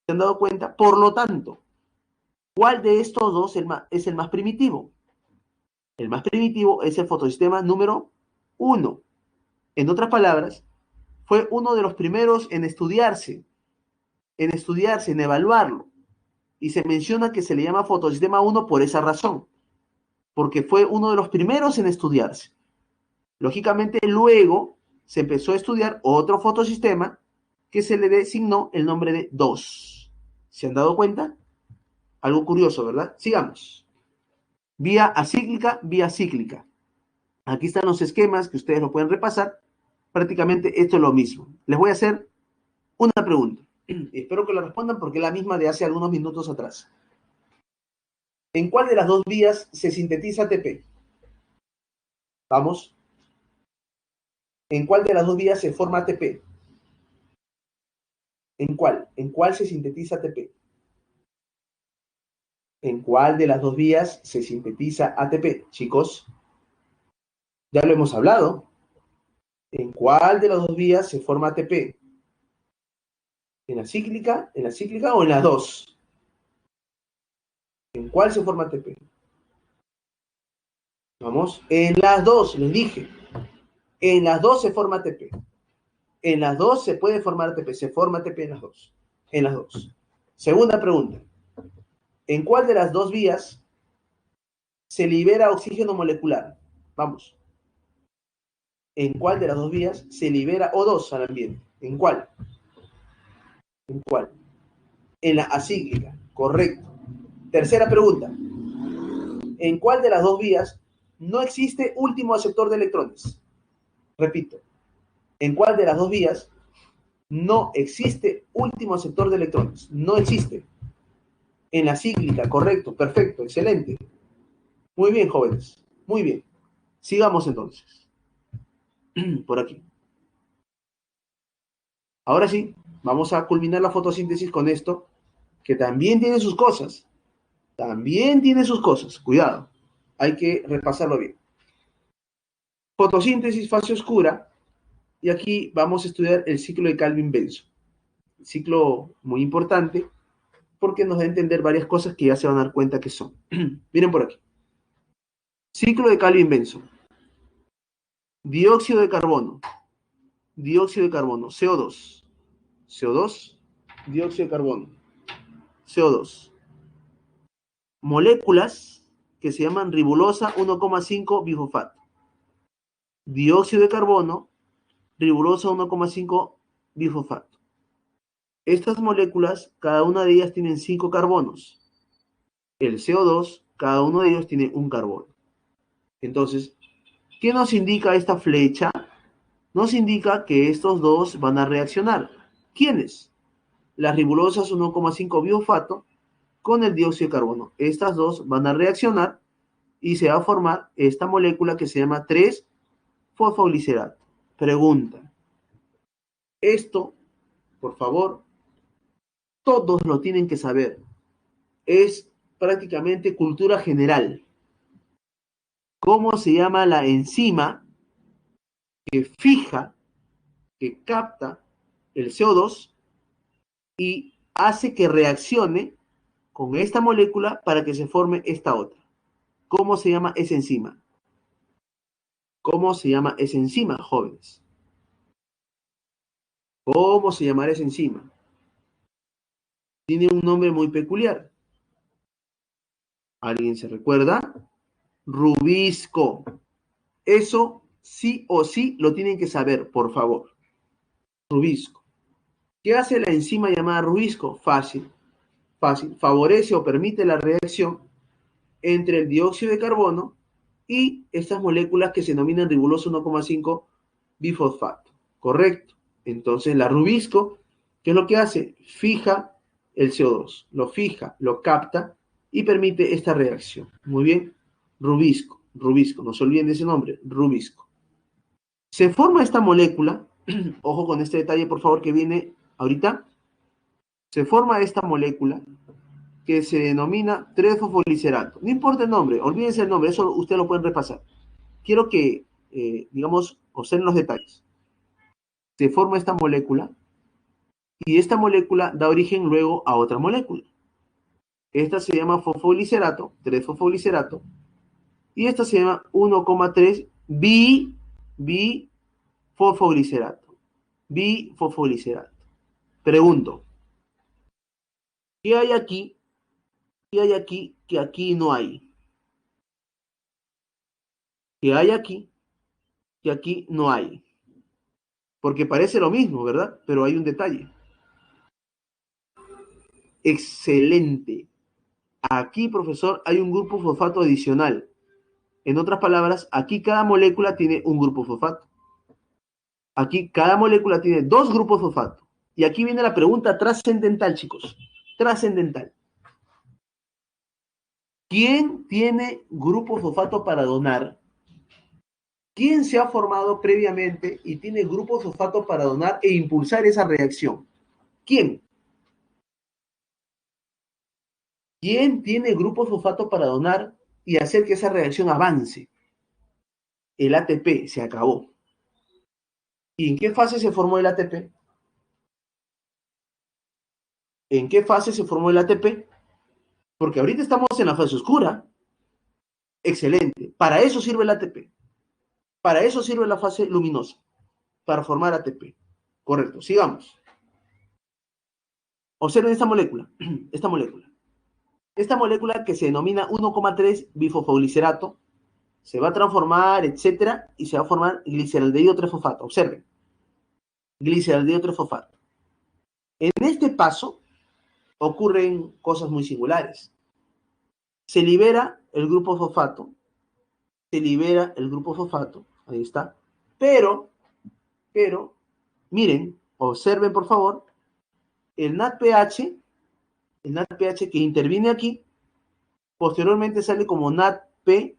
¿Se han dado cuenta? Por lo tanto, ¿cuál de estos dos es el más primitivo? El más primitivo es el fotosistema número 1. En otras palabras, fue uno de los primeros en evaluarlo. Y se menciona que se le llama fotosistema 1 por esa razón, porque fue uno de los primeros en estudiarse. Lógicamente, luego se empezó a estudiar otro fotosistema que se le designó el nombre de 2. ¿Se han dado cuenta? Algo curioso, ¿verdad? Sigamos. Vía acíclica, vía cíclica. Aquí están los esquemas que ustedes lo pueden repasar. Prácticamente esto es lo mismo. Les voy a hacer una pregunta. Espero que la respondan porque es la misma de hace algunos minutos atrás. ¿En cuál de las dos vías se sintetiza ATP? Vamos. ¿En cuál de las dos vías se forma ATP? ¿En cuál? ¿En cuál se sintetiza ATP? ¿En cuál de las dos vías se sintetiza ATP? Chicos, ya lo hemos hablado. ¿En cuál de las dos vías se forma ATP? ¿En la cíclica? ¿En la cíclica o en las dos? ¿En cuál se forma ATP? Vamos, en las dos, les dije. En las dos se forma ATP. En las dos se puede formar ATP. Se forma ATP en las dos. En las dos. Segunda pregunta. ¿En cuál de las dos vías se libera oxígeno molecular? Vamos. ¿En cuál de las dos vías se libera O2 al ambiente? ¿En cuál? ¿En cuál? En la acíclica. Correcto. Tercera pregunta. ¿En cuál de las dos vías no existe último aceptor de electrones? Repito. ¿En cuál de las dos vías no existe último aceptor de electrones? No existe. En la cíclica, correcto, perfecto, excelente. Muy bien, jóvenes, muy bien. Sigamos entonces. Por aquí. Ahora sí, vamos a culminar la fotosíntesis con esto, que también tiene sus cosas. También tiene sus cosas. Cuidado, hay que repasarlo bien. Fotosíntesis, fase oscura. Y aquí vamos a estudiar el ciclo de Calvin-Benson. Ciclo muy importante porque nos da a entender varias cosas que ya se van a dar cuenta que son. Miren por aquí. Ciclo de Calvin-Benson. Dióxido de carbono. Dióxido de carbono. CO2. CO2. Dióxido de carbono. CO2. Moléculas que se llaman ribulosa 1,5 bifosfato. Dióxido de carbono. Ribulosa 1,5 bifosfato. Estas moléculas, cada una de ellas tienen 5 carbonos. El CO2, cada uno de ellos tiene un carbono. Entonces, ¿qué nos indica esta flecha? Nos indica que estos dos van a reaccionar. ¿Quiénes? Las ribulosas 1,5 bifosfato con el dióxido de carbono. Estas dos van a reaccionar y se va a formar esta molécula que se llama 3-fosfoglicerado. Pregunta. Esto, por favor, todos lo tienen que saber. Es prácticamente cultura general. ¿Cómo se llama la enzima que fija, que capta el CO2 y hace que reaccione con esta molécula para que se forme esta otra? ¿Cómo se llama esa enzima? ¿Cómo se llama esa enzima, jóvenes? ¿Cómo se llamará esa enzima? Tiene un nombre muy peculiar. ¿Alguien se recuerda? Rubisco. Eso sí o sí lo tienen que saber, por favor. Rubisco. ¿Qué hace la enzima llamada rubisco? Fácil, fácil. Favorece o permite la reacción entre el dióxido de carbono y estas moléculas que se denominan ribuloso 1,5 bifosfato. Correcto. Entonces la rubisco, ¿qué es lo que hace? Fija el CO2, lo fija, lo capta y permite esta reacción. Muy bien. Rubisco, rubisco, no se olviden de ese nombre, rubisco. Se forma esta molécula, ojo con este detalle por favor que viene ahorita, se forma esta molécula que se denomina 3-fosfoglicerado. No importa el nombre, olvídense el nombre, eso ustedes lo pueden repasar. Quiero que, digamos, observen los detalles. Se forma esta molécula y esta molécula da origen luego a otra molécula. Esta se llama fosfoglicerato, 3-fosfoglicerato, Y esta se llama 1,3 bifosfoglicerato. Bifosfoglicerato. Pregunto, ¿qué hay aquí? ¿Qué hay aquí que aquí no hay? ¿Qué hay aquí que aquí no hay? Porque parece lo mismo, ¿verdad? Pero hay un detalle. Excelente. Aquí, profesor, hay un grupo fosfato adicional. En otras palabras, aquí cada molécula tiene un grupo fosfato. Aquí cada molécula tiene dos grupos fosfato. Y aquí viene la pregunta trascendental, chicos. Trascendental. ¿Quién tiene grupo fosfato para donar? ¿Quién se ha formado previamente y tiene grupo fosfato para donar e impulsar esa reacción? ¿Quién? ¿Quién tiene grupo fosfato para donar y hacer que esa reacción avance? El ATP se acabó. ¿Y en qué fase se formó el ATP? ¿En qué fase se formó el ATP? Porque ahorita estamos en la fase oscura. Excelente. Para eso sirve el ATP. Para eso sirve la fase luminosa. Para formar ATP. Correcto. Sigamos. Observen esta molécula. Esta molécula. Esta molécula que se denomina 1,3 bifosfoglicerato se va a transformar, etcétera, y se va a formar gliceraldehído 3-fosfato. Observen. Gliceraldehído 3-fosfato. En este paso ocurren cosas muy singulares. Se libera el grupo fosfato, ahí está, pero, miren, observen por favor, el NADPH que interviene aquí, posteriormente sale como NADP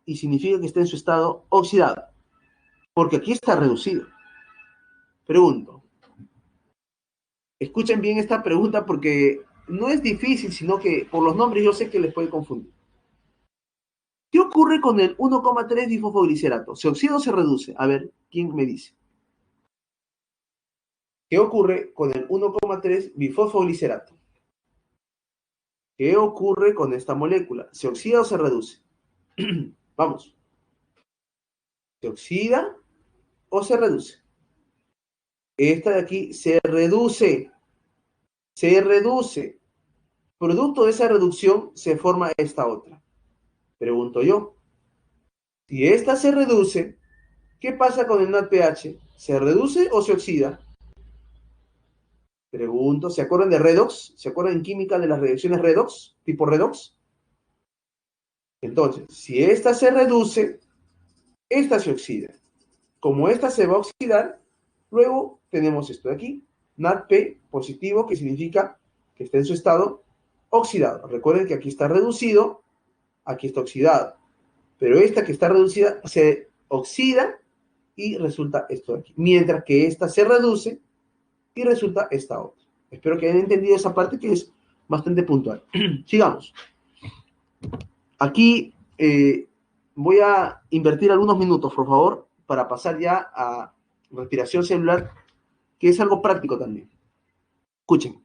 y significa que está en su estado oxidado, porque aquí está reducido. Pregunto, escuchen bien esta pregunta porque no es difícil, sino que por los nombres yo sé que les puede confundir. ¿Qué ocurre con el 1,3 difosfoglicerato? ¿Se oxida o se reduce? A ver, ¿quién me dice? ¿Qué ocurre con el 1,3 bifosfoglicerato? ¿Qué ocurre con esta molécula? ¿Se oxida o se reduce? Vamos. ¿Se oxida o se reduce? Esta de aquí se reduce. Se reduce. Producto de esa reducción se forma esta otra. Pregunto yo. Si esta se reduce, ¿qué pasa con el NADPH? ¿Se reduce o se oxida? Pregunto, ¿se acuerdan de redox? ¿Se acuerdan en química de las reacciones redox? Tipo redox. Entonces, si esta se reduce, esta se oxida. Como esta se va a oxidar, luego tenemos esto de aquí, NADP positivo, que significa que está en su estado oxidado. Recuerden que aquí está reducido, aquí está oxidado. Pero esta que está reducida se oxida y resulta esto de aquí. Mientras que esta se reduce y resulta esta otra. Espero que hayan entendido esa parte que es bastante puntual. Sigamos. Aquí voy a invertir algunos minutos, por favor, para pasar ya a respiración celular, que es algo práctico también. Escuchen.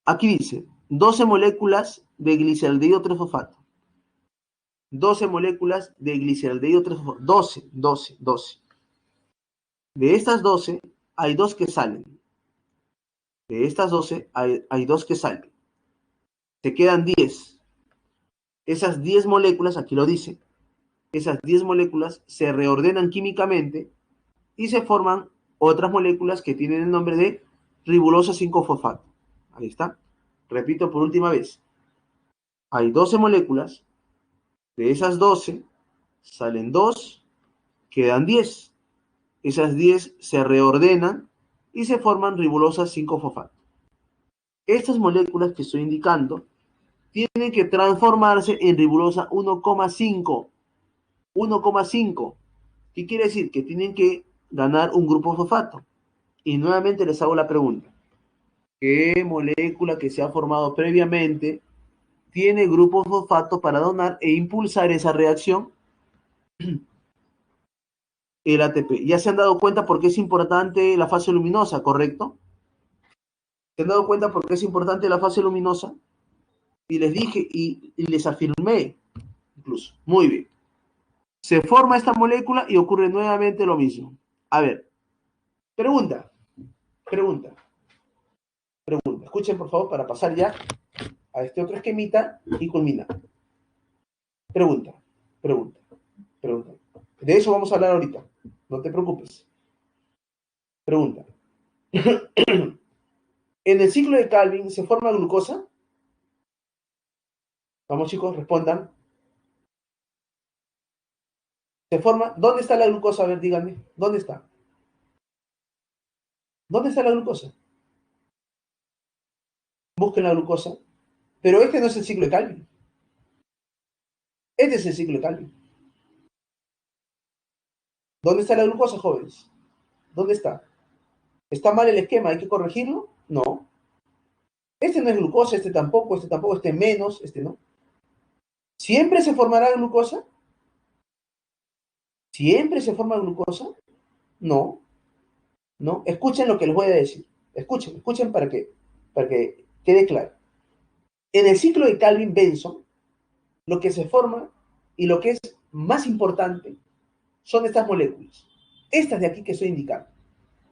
Aquí dice 12 moléculas de gliceraldehído 3-fosfato. 12 moléculas de gliceraldehído 3-fosfato. 12. De estas 12, hay dos que salen. De estas 12, hay dos que salen. Se quedan 10. Esas 10 moléculas, aquí lo dice, esas 10 moléculas se reordenan químicamente y se forman otras moléculas que tienen el nombre de ribulosa 5-fosfato. Ahí está. Repito por última vez. Hay 12 moléculas. De esas 12 salen 2, quedan 10. Esas 10 se reordenan y se forman ribulosa 5-fosfato. Estas moléculas que estoy indicando tienen que transformarse en ribulosa 1,5. 1,5. ¿Qué quiere decir? Que tienen que ganar un grupo fosfato. Y nuevamente les hago la pregunta. ¿Qué molécula que se ha formado previamente tiene grupo fosfato para donar e impulsar esa reacción? El ATP. Ya se han dado cuenta por qué es importante la fase luminosa, ¿correcto? ¿Se han dado cuenta por qué es importante la fase luminosa? Y les dije y les afirmé incluso. Muy bien. Se forma esta molécula y ocurre nuevamente lo mismo. A ver, pregunta, pregunta, pregunta. Escuchen, por favor, para pasar ya a este otro esquemita y culminar. Pregunta, pregunta, pregunta. De eso vamos a hablar ahorita. No te preocupes. Pregunta. ¿En el ciclo de Calvin se forma glucosa? Vamos, chicos, respondan. ¿Se forma? ¿Dónde está la glucosa? A ver, díganme. ¿Dónde está? ¿Dónde está la glucosa? Busquen la glucosa. Pero este no es el ciclo de Calvin. Este es el ciclo de Calvin. ¿Dónde está la glucosa, jóvenes? ¿Dónde está? ¿Está mal el esquema? ¿Hay que corregirlo? No. Este no es glucosa, este tampoco, este menos, este no. ¿Siempre se formará glucosa? ¿Siempre se forma glucosa? No, no. Escuchen lo que les voy a decir. Escuchen, escuchen para que quede claro. En el ciclo de Calvin-Benson, lo que se forma y lo que es más importante son estas moléculas. Estas de aquí que estoy indicando.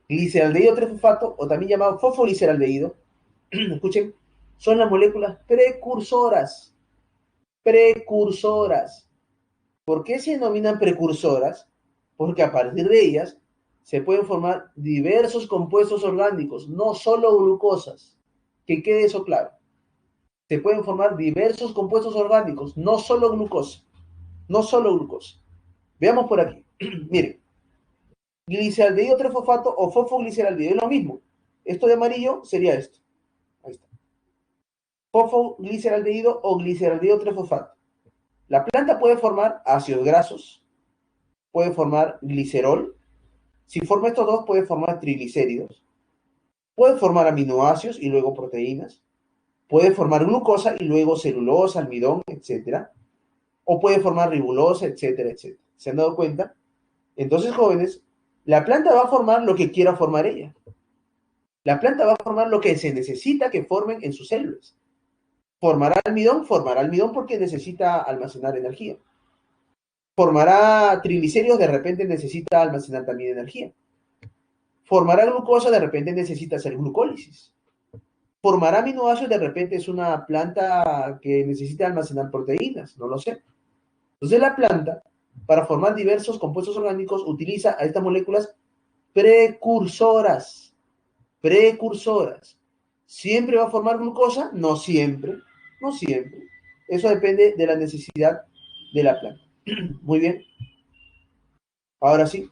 Gliceraldehído trifosfato, o también llamado fosfoliceraldehído, escuchen, son las moléculas precursoras. Precursoras. ¿Por qué se denominan precursoras? Porque a partir de ellas se pueden formar diversos compuestos orgánicos, no solo glucosas. Que quede eso claro. Se pueden formar diversos compuestos orgánicos, no solo glucosa. No solo glucosa. Veamos por aquí. Miren, gliceraldehído trifosfato o fosfogliceraldehído es lo mismo. Esto de amarillo sería esto. Ahí está. Fosfogliceraldehído o gliceraldehído trifosfato. La planta puede formar ácidos grasos, puede formar glicerol. Si forma estos dos, puede formar triglicéridos. Puede formar aminoácidos y luego proteínas. Puede formar glucosa y luego celulosa, almidón, etcétera. O puede formar ribulosa, etcétera, etcétera. ¿Se han dado cuenta? Entonces, jóvenes, la planta va a formar lo que quiera formar ella. La planta va a formar lo que se necesita que formen en sus células. Formará almidón porque necesita almacenar energía. Formará triglicéridos, de repente necesita almacenar también energía. Formará glucosa, de repente necesita hacer glucólisis. Formará aminoácidos, de repente es una planta que necesita almacenar proteínas, no lo sé. Entonces la planta, para formar diversos compuestos orgánicos, utiliza a estas moléculas precursoras. Precursoras. ¿Siempre va a formar glucosa? No siempre, no siempre. Eso depende de la necesidad de la planta. Muy bien. Ahora sí,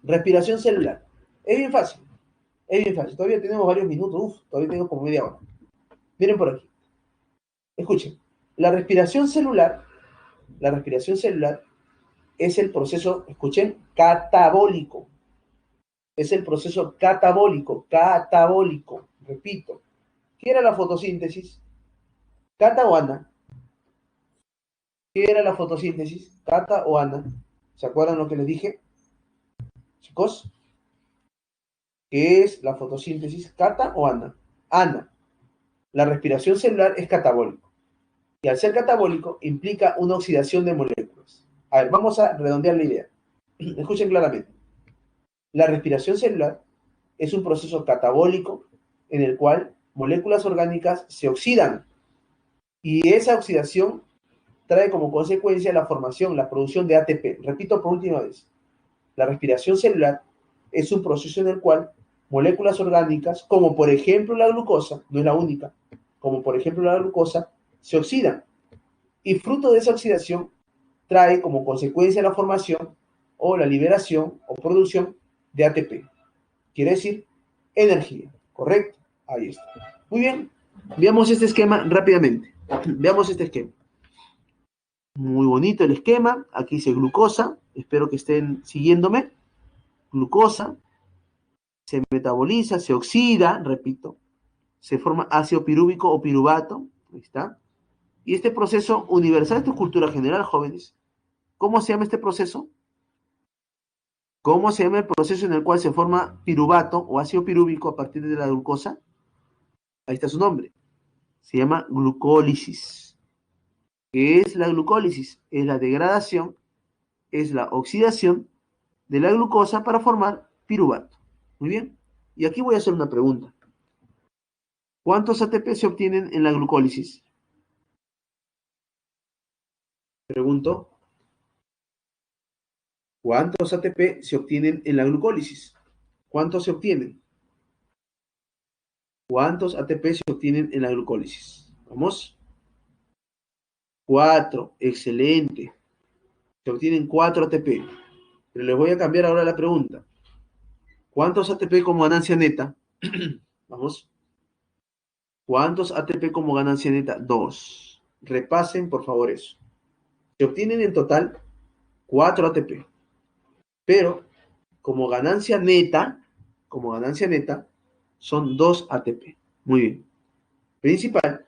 respiración celular. Es bien fácil, es bien fácil. Todavía tenemos varios minutos, todavía tengo como media hora. Miren por aquí. Escuchen, la respiración celular es el proceso, escuchen, catabólico. Es el proceso catabólico, catabólico. Repito, ¿qué era la fotosíntesis? ¿Cata o ana? ¿Qué era la fotosíntesis? ¿Cata o ana? ¿Se acuerdan lo que les dije? Chicos, ¿qué es la fotosíntesis? ¿Cata o ana? Ana. La respiración celular es catabólico. Y al ser catabólico implica una oxidación de moléculas. A ver, vamos a redondear la idea. Escuchen claramente. La respiración celular es un proceso catabólico en el cual moléculas orgánicas se oxidan y esa oxidación trae como consecuencia la formación, la producción de ATP. Repito por última vez. La respiración celular es un proceso en el cual moléculas orgánicas, como por ejemplo la glucosa, no es la única, como por ejemplo la glucosa, se oxidan. Y fruto de esa oxidación trae como consecuencia la formación o la liberación o producción de ATP. Quiere decir energía, ¿correcto? Ahí está. Muy bien, veamos este esquema rápidamente. Veamos este esquema. Muy bonito el esquema. Aquí dice glucosa. Espero que estén siguiéndome. Glucosa se metaboliza, se oxida, repito, se forma ácido pirúvico o piruvato. Ahí está. Y este proceso universal, esto es cultura general, jóvenes. ¿Cómo se llama este proceso? ¿Cómo se llama el proceso en el cual se forma piruvato o ácido pirúvico a partir de la glucosa? Ahí está su nombre. Se llama glucólisis. ¿Qué es la glucólisis? Es la degradación, es la oxidación de la glucosa para formar piruvato. Muy bien. Y aquí voy a hacer una pregunta. ¿Cuántos ATP se obtienen en la glucólisis? Pregunto, ¿cuántos ATP se obtienen en la glucólisis? ¿Cuántos se obtienen? ¿Cuántos ATP se obtienen en la glucólisis? Vamos. 4. Excelente. Se obtienen 4 ATP. Pero les voy a cambiar ahora la pregunta. ¿Cuántos ATP como ganancia neta? Vamos. ¿Cuántos ATP como ganancia neta? 2. Repasen, por favor, eso. Se obtienen en total 4 ATP. Pero como ganancia neta, son 2 ATP. Muy bien. Principal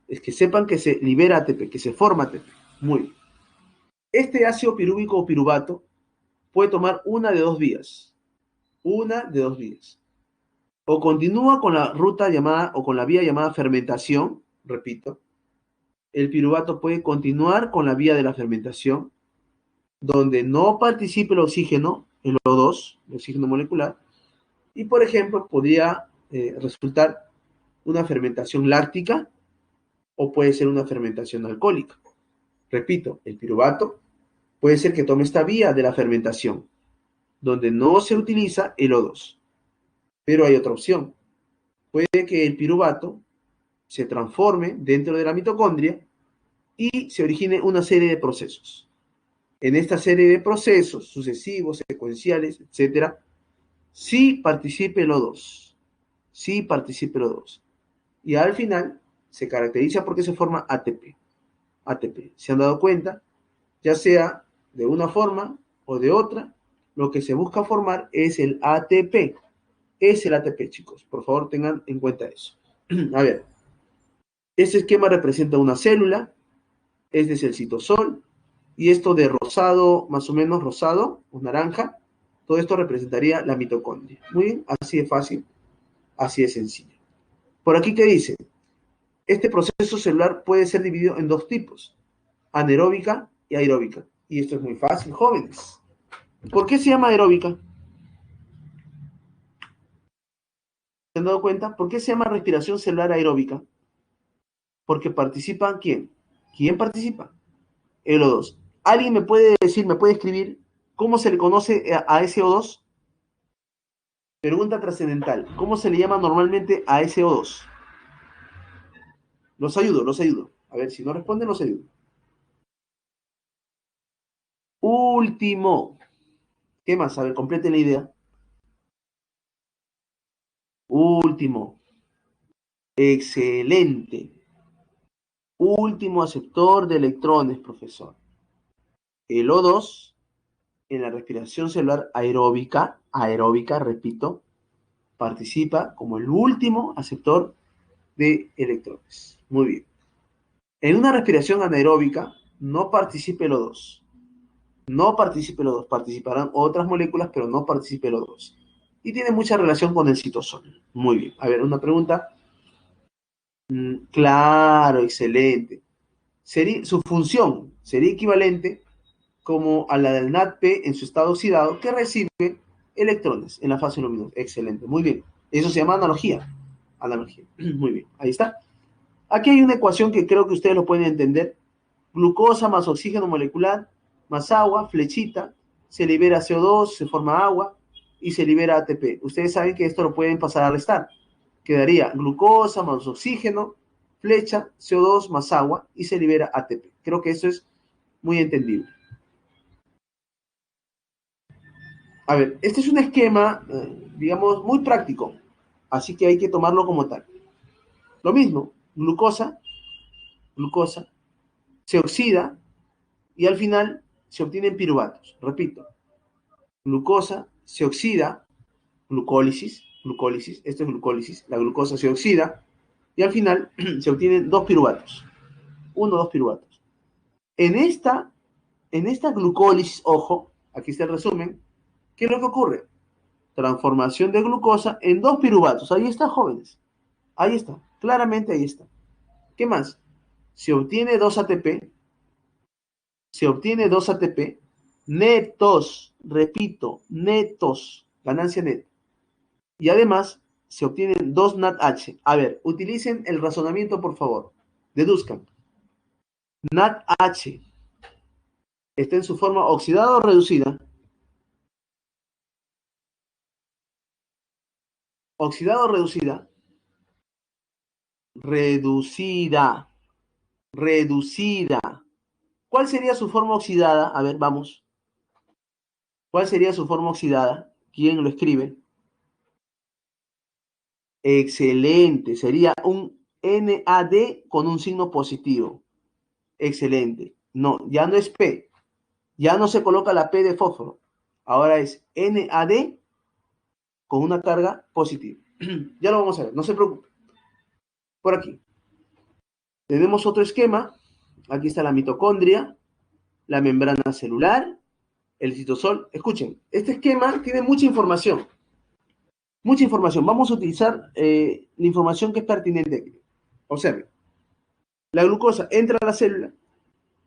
es que sepan que se libera ATP, que se forma ATP. Muy bien. Este ácido pirúvico o piruvato puede tomar una de dos vías. Una de dos vías. O continúa con la ruta llamada o con la vía llamada fermentación, repito, el piruvato puede continuar con la vía de la fermentación, donde no participe el oxígeno, el O2, el oxígeno molecular, y por ejemplo podría resultar una fermentación láctica o puede ser una fermentación alcohólica. Repito, el piruvato puede ser que tome esta vía de la fermentación, donde no se utiliza el O2. Pero hay otra opción. Puede que el piruvato se transforme dentro de la mitocondria y se origine una serie de procesos. En esta serie de procesos sucesivos, secuenciales, etcétera, sí participe el O2. Sí participe el O2. Y al final se caracteriza porque se forma ATP. ATP. ¿Se han dado cuenta? Ya sea de una forma o de otra, lo que se busca formar es el ATP. Es el ATP, chicos. Por favor, tengan en cuenta eso. A ver, este esquema representa una célula, este es el citosol, y esto de rosado, más o menos rosado, o naranja, todo esto representaría la mitocondria. Muy bien, así de fácil, así de sencillo. Por aquí, ¿qué dice? Este proceso celular puede ser dividido en dos tipos, anaeróbica y aeróbica. Y esto es muy fácil, jóvenes. ¿Por qué se llama aeróbica? ¿Se han dado cuenta? ¿Por qué se llama respiración celular aeróbica? Porque participan ¿quién? ¿Quién participa? El O2. ¿Alguien me puede decir, me puede escribir cómo se le conoce a ese O2? Pregunta trascendental. ¿Cómo se le llama normalmente a ese O2? Los ayudo, los ayudo. A ver, si no responden, los ayudo. Último. ¿Qué más? A ver, complete la idea. Último. Excelente. Último aceptor de electrones, profesor. El O2 en la respiración celular aeróbica, repito, participa como el último aceptor de electrones. Muy bien. En una respiración anaeróbica no participa el O2. No participa el O2. Participarán otras moléculas, pero no participa el O2. Y tiene mucha relación con el citosol. Muy bien. A ver, una pregunta. Claro, excelente. Su función sería equivalente como a la del NADP en su estado oxidado, que recibe electrones en la fase luminosa. Excelente, muy bien. Eso se llama analogía. Analogía. Muy bien, ahí está. Aquí hay una ecuación que creo que ustedes lo pueden entender. Glucosa más oxígeno molecular más agua, flechita, se libera CO2, se forma agua y se libera ATP. Ustedes saben que esto lo pueden pasar a restar. Quedaría glucosa más oxígeno, flecha, CO2 más agua y se libera ATP. Creo que eso es muy entendible. A ver, este es un esquema, digamos, muy práctico, así que hay que tomarlo como tal. Lo mismo, glucosa, se oxida y al final se obtienen piruvatos. Repito, glucosa se oxida, glucólisis, esto es glucólisis, la glucosa se oxida y al final se obtienen dos piruvatos, uno o dos piruvatos. En esta glucólisis, ojo, aquí está el resumen, ¿qué es lo que ocurre? Transformación de glucosa en dos piruvatos. Ahí está, jóvenes. Ahí está. Claramente ahí está. ¿Qué más? Se obtiene 2 ATP se obtiene 2 ATP netos, repito, netos, ganancia neta. Y además se obtienen 2 NADH. A ver, utilicen el razonamiento, por favor. Deduzcan. NADH está en su forma oxidada o reducida. Oxidada o reducida. Reducida. Reducida. ¿Cuál sería su forma oxidada? A ver, vamos. ¿Cuál sería su forma oxidada? ¿Quién lo escribe? Excelente. Sería un NAD con un signo positivo. Excelente. No, ya no es P. Ya no se coloca la P de fósforo. Ahora es NAD con una carga positiva. Ya lo vamos a ver, no se preocupe. Por aquí. Tenemos otro esquema. Aquí está la mitocondria, la membrana celular, el citosol. Escuchen, este esquema tiene mucha información. Mucha información. Vamos a utilizar la información que es pertinente aquí. Observen. La glucosa entra a la célula,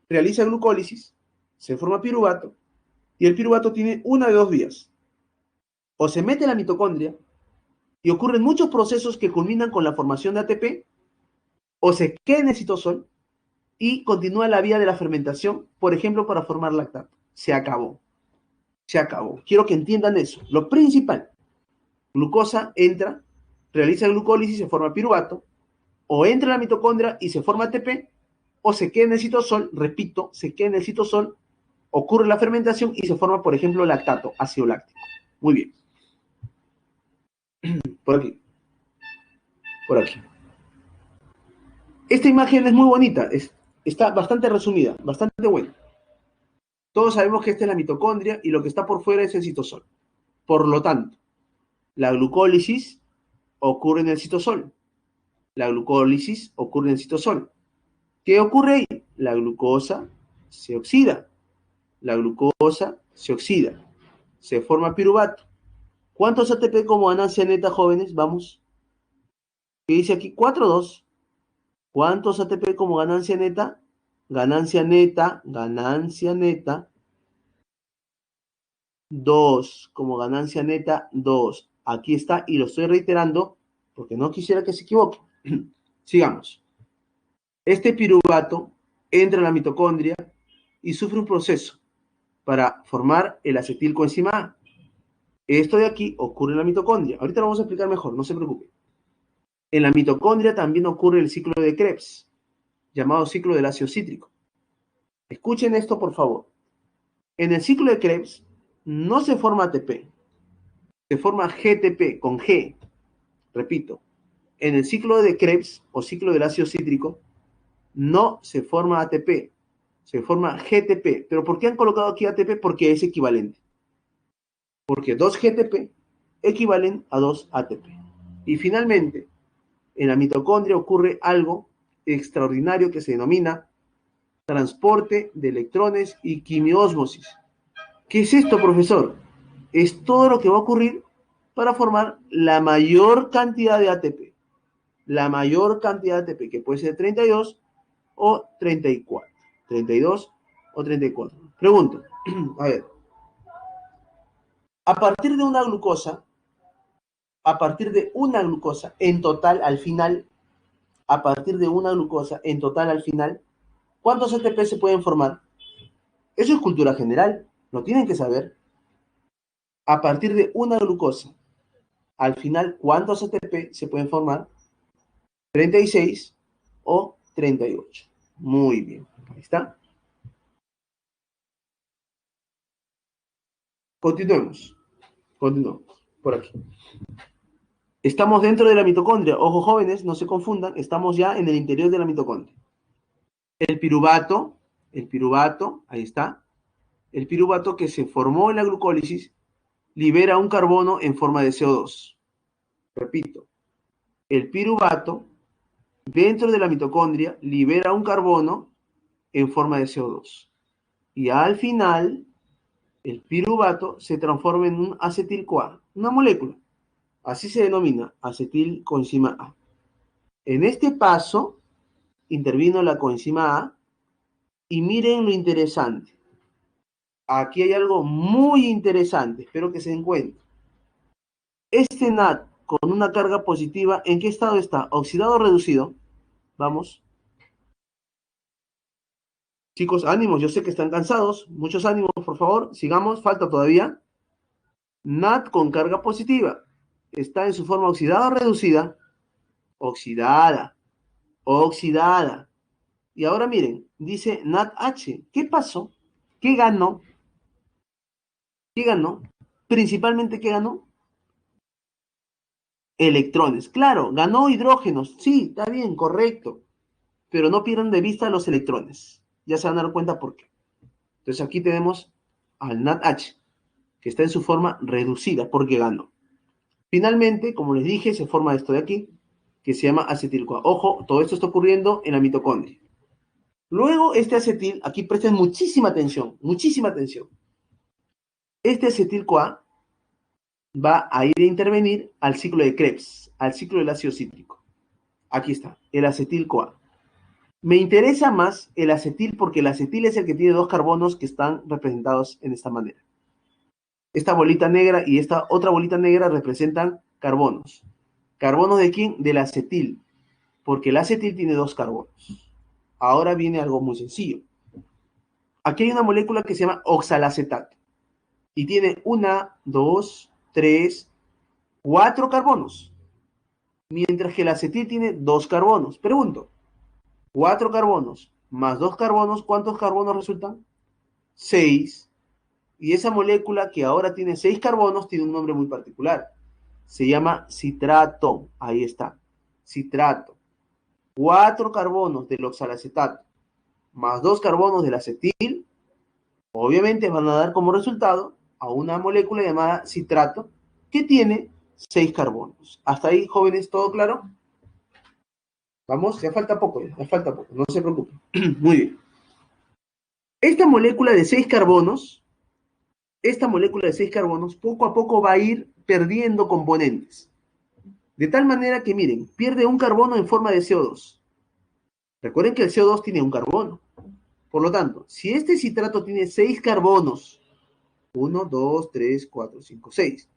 realiza glucólisis, se forma piruvato, y el piruvato tiene una de dos vías. O se mete en la mitocondria, y ocurren muchos procesos que culminan con la formación de ATP, o se queda en el citosol, y continúa la vía de la fermentación, por ejemplo, para formar lactato. Se acabó. Se acabó. Quiero que entiendan eso. Lo principal. Glucosa entra, realiza glucólisis y se forma piruvato, o entra a la mitocondria y se forma ATP, o se queda en el citosol, repito, se queda en el citosol, ocurre la fermentación y se forma, por ejemplo, lactato, ácido láctico. Muy bien. Por aquí. Por aquí. Esta imagen es muy bonita, está bastante resumida, bastante buena. Todos sabemos que esta es la mitocondria y lo que está por fuera es el citosol. Por lo tanto, la glucólisis ocurre en el citosol. La glucólisis ocurre en el citosol. ¿Qué ocurre ahí? La glucosa se oxida. La glucosa se oxida. Se forma piruvato. ¿Cuántos ATP como ganancia neta, jóvenes? Vamos. ¿Qué dice aquí? 4,2. ¿Cuántos ATP como ganancia neta? Ganancia neta, 2. Como ganancia neta, 2. Aquí está y lo estoy reiterando porque no quisiera que se equivoque. Sigamos. Este piruvato entra en la mitocondria y sufre un proceso para formar el acetilcoenzima A. Esto de aquí ocurre en la mitocondria. Ahorita lo vamos a explicar mejor, no se preocupe. En la mitocondria también ocurre el ciclo de Krebs, llamado ciclo del ácido cítrico. Escuchen esto, por favor. En el ciclo de Krebs no se forma ATP, se forma GTP con G. Repito, en el ciclo de Krebs o ciclo del ácido cítrico no se forma ATP, se forma GTP. ¿Pero por qué han colocado aquí ATP? Porque es equivalente. Porque 2 GTP equivalen a 2 ATP. Y finalmente, en la mitocondria ocurre algo extraordinario que se denomina transporte de electrones y quimiósmosis. ¿Qué es esto, profesor? Es todo lo que va a ocurrir para formar la mayor cantidad de ATP. La mayor cantidad de ATP, que puede ser 32 o 34. 32 o 34. Pregunto, a ver, a partir de una glucosa, en total, al final, a partir de una glucosa, en total, al final, ¿cuántos ATP se pueden formar? Eso es cultura general, lo tienen que saber. A partir de una glucosa, al final, ¿cuántos ATP se pueden formar? 36 o 38. Muy bien, ahí está. Continuemos. Continuemos. Por aquí. Estamos dentro de la mitocondria. Ojo, jóvenes, no se confundan. Estamos ya en el interior de la mitocondria. El piruvato, ahí está. El piruvato que se formó en la glucólisis libera un carbono en forma de CO2. Repito, el piruvato dentro de la mitocondria libera un carbono en forma de CO2. Y al final, el piruvato se transforma en un acetil-CoA, una molécula. Así se denomina, acetilcoenzima A. En este paso intervino la coenzima A Y miren lo interesante. Aquí hay algo muy interesante, espero que se den cuenta. Este NAT con una carga positiva, ¿en qué estado está? ¿Oxidado o reducido? Vamos. Chicos, ánimos, yo sé que están cansados. Muchos ánimos, por favor. Sigamos, falta todavía. NAT con carga positiva. ¿Está en su forma oxidada o reducida? Oxidada. Oxidada. Y ahora miren, dice NADH. ¿Qué pasó? ¿Qué ganó? ¿Qué ganó? Principalmente, ¿qué ganó? Electrones. Claro, ganó hidrógenos. Sí, está bien, correcto. Pero no pierdan de vista los electrones. Ya se van a dar cuenta por qué. Entonces aquí tenemos al NADH, que está en su forma reducida porque ganó. Finalmente, como les dije, se forma esto de aquí, que se llama acetil-CoA. Ojo, todo esto está ocurriendo en la mitocondria. Luego, este acetil, aquí presten muchísima atención, muchísima atención. Este acetil-CoA va a ir a intervenir al ciclo de Krebs, al ciclo del ácido cítrico. Aquí está, el acetil-CoA. Me interesa más el acetil porque el acetil es el que tiene dos carbonos que están representados en esta manera. Esta bolita negra y esta otra bolita negra representan carbonos. ¿Carbonos de quién? Del acetil, porque el acetil tiene dos carbonos. Ahora viene algo muy sencillo. Aquí hay una molécula que se llama oxalacetato y tiene una, dos, tres, cuatro carbonos, mientras que el acetil tiene dos carbonos. Pregunto, cuatro carbonos más dos carbonos, ¿cuántos carbonos resultan? Seis. Y esa molécula que ahora tiene seis carbonos tiene un nombre muy particular. Se llama citrato. Ahí está, citrato. Cuatro carbonos del oxalacetato más dos carbonos del acetil, obviamente van a dar como resultado a una molécula llamada citrato que tiene seis carbonos. Hasta ahí, jóvenes, ¿todo claro? Vamos, ya falta poco, ya falta poco, no se preocupen. Muy bien. Esta molécula de seis carbonos, poco a poco va a ir perdiendo componentes. De tal manera que, miren, pierde un carbono en forma de CO2. Recuerden que el CO2 tiene un carbono. Por lo tanto, si este citrato tiene seis carbonos, 1, 2, 3, 4, 5, 6,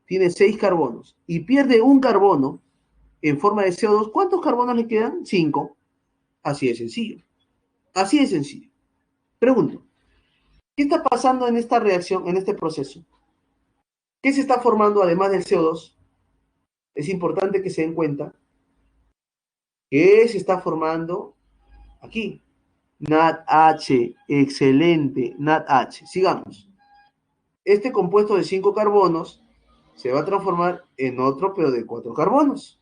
tiene seis carbonos y pierde un carbono en forma de CO2, ¿cuántos carbonos le quedan? 5. Así de sencillo. Así de sencillo. Pregunto, ¿qué está pasando en esta reacción, en este proceso? ¿Qué se está formando además del CO2? Es importante que se den cuenta que se está formando aquí. NADH, excelente, NADH. Sigamos. Este compuesto de 5 carbonos se va a transformar en otro, pero de 4 carbonos.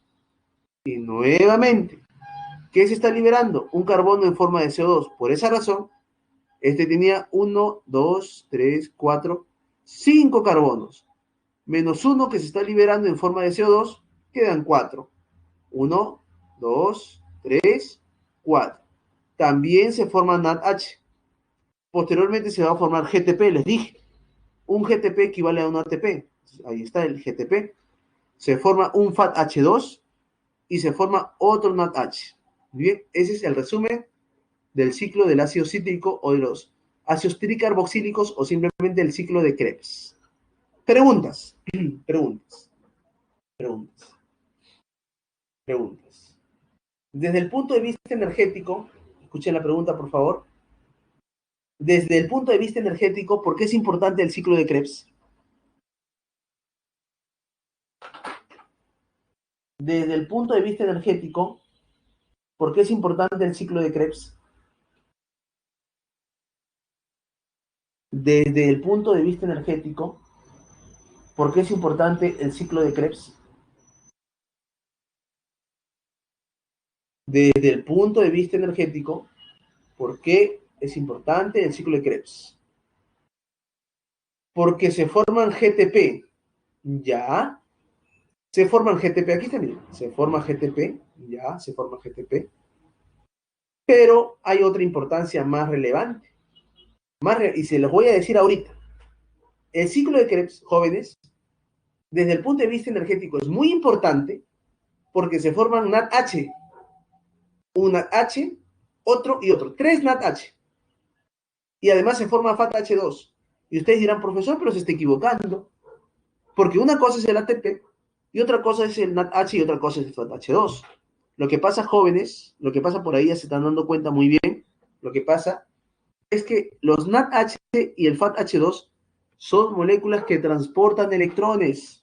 Y nuevamente, ¿qué se está liberando? Un carbono en forma de CO2. Por esa razón, este tenía 1, 2, 3, 4, 5 carbonos. Menos uno que se está liberando en forma de CO2, quedan 4. 1, 2, 3, 4. También se forma NADH. Posteriormente se va a formar GTP, les dije. Un GTP equivale a un ATP. Ahí está el GTP. Se forma un FATH2 y se forma otro NADH. Bien, ese es el resumen del ciclo del ácido cítrico o de los ácidos tricarboxílicos o simplemente el ciclo de Krebs. Preguntas, preguntas, preguntas, preguntas. Desde el punto de vista energético, escuchen la pregunta por favor. Desde el punto de vista energético, ¿por qué es importante el ciclo de Krebs? Desde el punto de vista energético, ¿por qué es importante el ciclo de Krebs? Desde el punto de vista energético, ¿por qué es importante el ciclo de Krebs? Desde el punto de vista energético, ¿por qué es importante el ciclo de Krebs? Porque se forman GTP, ya, se forman GTP, aquí está, miren, se forma GTP, ya, se forma GTP, pero hay otra importancia más relevante, y se los voy a decir ahorita. El ciclo de Krebs, jóvenes, desde el punto de vista energético es muy importante porque se forman NADH, un NADH, otro y otro, tres NADH. Y además se forma FATH2. Y ustedes dirán, profesor, pero se está equivocando. Porque una cosa es el ATP y otra cosa es el NADH y otra cosa es el FATH2. Lo que pasa, jóvenes, lo que pasa por ahí, ya se están dando cuenta muy bien, lo que pasa es que los NADH y el FATH2 son moléculas que transportan electrones,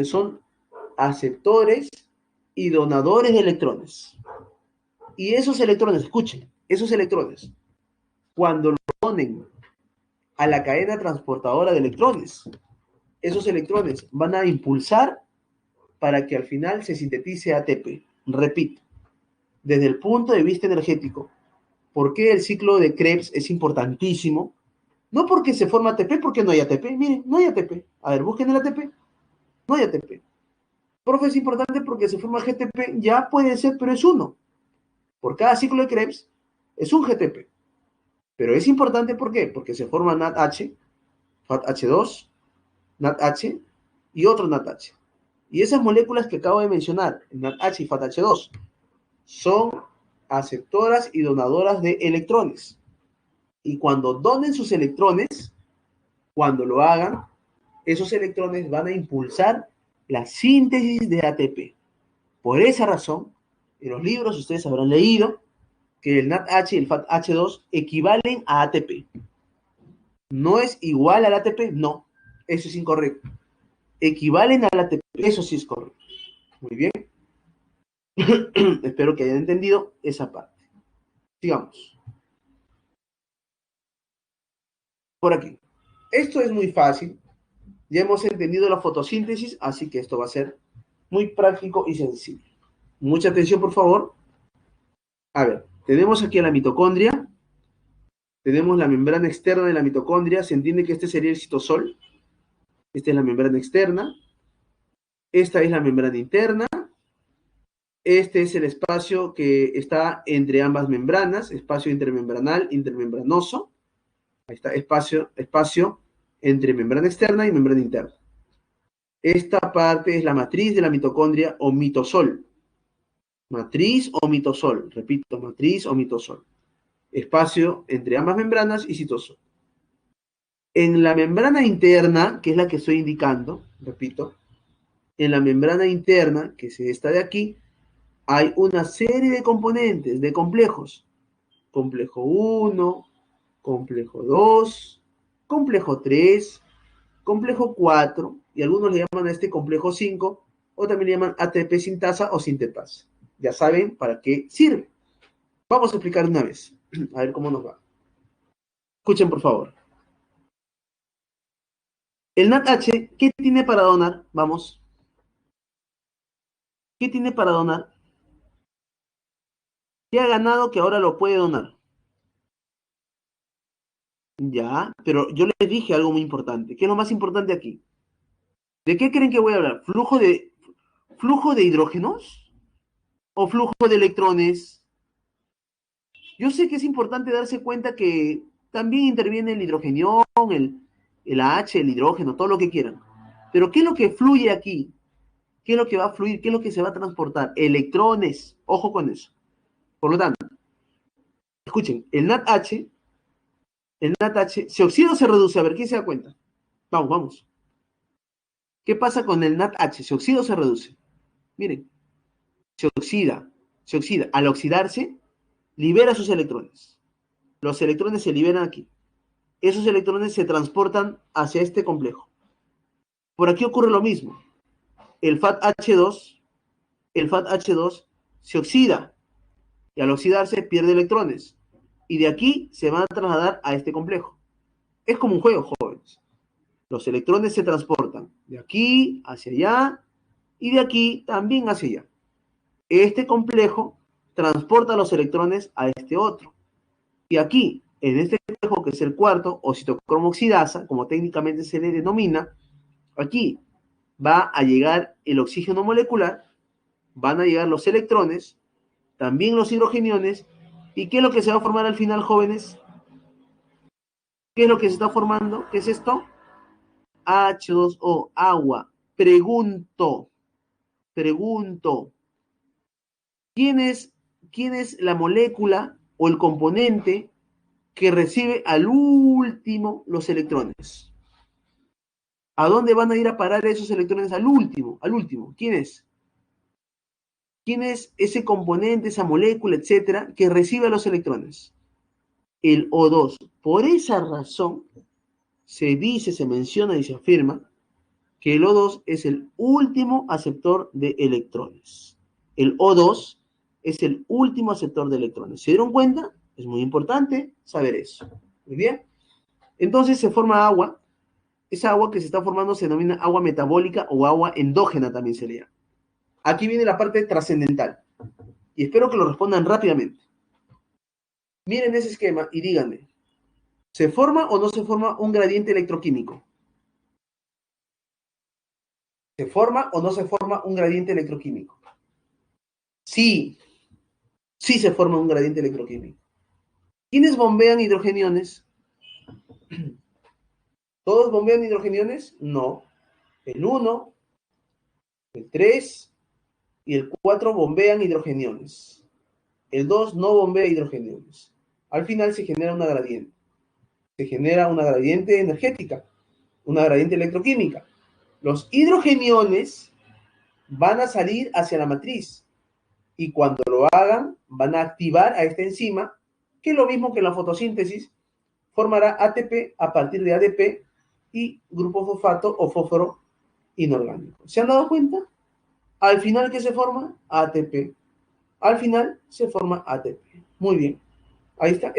son aceptores y donadores de electrones. Y esos electrones, escuchen, esos electrones, cuando lo donen a la cadena transportadora de electrones, esos electrones van a impulsar para que al final se sintetice ATP. Repito, desde el punto de vista energético, ¿por qué el ciclo de Krebs es importantísimo? No porque se forma ATP, porque no hay ATP. Miren, no hay ATP. A ver, busquen el ATP. No hay ATP. Profe, es importante porque se forma GTP. Ya puede ser, pero es uno. Por cada ciclo de Krebs es un GTP. Pero es importante, ¿por qué? Porque se forma NADH, FATH2, NADH y otro NADH. Y esas moléculas que acabo de mencionar, NADH y FATH2, son aceptoras y donadoras de electrones. Y cuando donen sus electrones, cuando lo hagan, esos electrones van a impulsar la síntesis de ATP. Por esa razón, en los libros ustedes habrán leído que el NADH y el FATH2 equivalen a ATP. ¿No es igual al ATP? No, eso es incorrecto. Equivalen al ATP, eso sí es correcto. Muy bien. Espero que hayan entendido esa parte. Sigamos. Por aquí. Esto es muy fácil. Ya hemos entendido la fotosíntesis, así que esto va a ser muy práctico y sencillo. Mucha atención, por favor. A ver, tenemos aquí a la mitocondria. Tenemos la membrana externa de la mitocondria. Se entiende que este sería el citosol. Esta es la membrana externa. Esta es la membrana interna. Este es el espacio que está entre ambas membranas, espacio intermembranal, intermembranoso. Ahí está, espacio entre membrana externa y membrana interna. Esta parte es la matriz de la mitocondria o mitosol. Matriz o mitosol, repito, matriz o mitosol. Espacio entre ambas membranas y citosol. En la membrana interna, que es la que estoy indicando, repito, en la membrana interna, que es esta de aquí, hay una serie de componentes, de complejos. Complejo 1, complejo 2, complejo 3, complejo 4, y algunos le llaman a este complejo 5, o también le llaman ATP sintasa o sintetasa. Ya saben para qué sirve. Vamos a explicar una vez, a ver cómo nos va. Escuchen, por favor. El NADH, ¿qué tiene para donar? Vamos. ¿Qué tiene para donar? ¿Qué ha ganado que ahora lo puede donar? Ya, pero yo les dije algo muy importante. ¿Qué es lo más importante aquí? ¿De qué creen que voy a hablar? ¿Flujo de hidrógenos? ¿O flujo de electrones? Yo sé que es importante darse cuenta que también interviene el hidrogenión, el H, el hidrógeno, todo lo que quieran. Pero ¿qué es lo que fluye aquí? ¿Qué es lo que va a fluir? ¿Qué es lo que se va a transportar? Electrones. Ojo con eso. Por lo tanto, escuchen, el NADH, ¿se oxida o se reduce? A ver, ¿quién se da cuenta? Vamos, vamos. ¿Qué pasa con el NADH? ¿Se oxida o se reduce? Miren, se oxida, se oxida. Al oxidarse, libera sus electrones. Los electrones se liberan aquí. Esos electrones se transportan hacia este complejo. Por aquí ocurre lo mismo. El FATH2, el FATH2 se oxida y al oxidarse pierde electrones. Y de aquí se van a trasladar a este complejo. Es como un juego, jóvenes. Los electrones se transportan de aquí hacia allá y de aquí también hacia allá. Este complejo transporta los electrones a este otro. Y aquí, en este complejo, que es el cuarto, o citocromo oxidasa, como técnicamente se le denomina, aquí va a llegar el oxígeno molecular, van a llegar los electrones, también los hidrogeniones, ¿y qué es lo que se va a formar al final, jóvenes? ¿Qué es lo que se está formando? ¿Qué es esto? H2O, agua. Pregunto, ¿quién es la molécula o el componente que recibe al último los electrones. ¿A dónde van a ir a parar esos electrones? Al último, al último. ¿Quién es? ¿Quién es ese componente, esa molécula, etcétera, que recibe los electrones? El O2. Por esa razón, se dice, se menciona y se afirma que el O2 es el último aceptor de electrones. El O2 es el último aceptor de electrones. ¿Se dieron cuenta? Es muy importante saber eso. Muy bien. Entonces se forma agua. Esa agua que se está formando se denomina agua metabólica o agua endógena también se le llama. Aquí viene la parte trascendental. Y espero que lo respondan rápidamente. Miren ese esquema y díganme, ¿se forma o no se forma un gradiente electroquímico? ¿Se forma o no se forma un gradiente electroquímico? Sí, sí se forma un gradiente electroquímico. ¿Quiénes bombean hidrogeniones? ¿Todos bombean hidrogeniones? No. El 1, el 3 y el 4 bombean hidrogeniones. El 2 no bombea hidrogeniones. Al final se genera una gradiente. Se genera una gradiente energética, una gradiente electroquímica. Los hidrogeniones van a salir hacia la matriz y cuando lo hagan van a activar a esta enzima, que es lo mismo que la fotosíntesis, formará ATP a partir de ADP y grupo fosfato o fósforo inorgánico. ¿Se han dado cuenta? Al final, ¿qué se forma? ATP. Al final se forma ATP. Muy bien. Ahí está.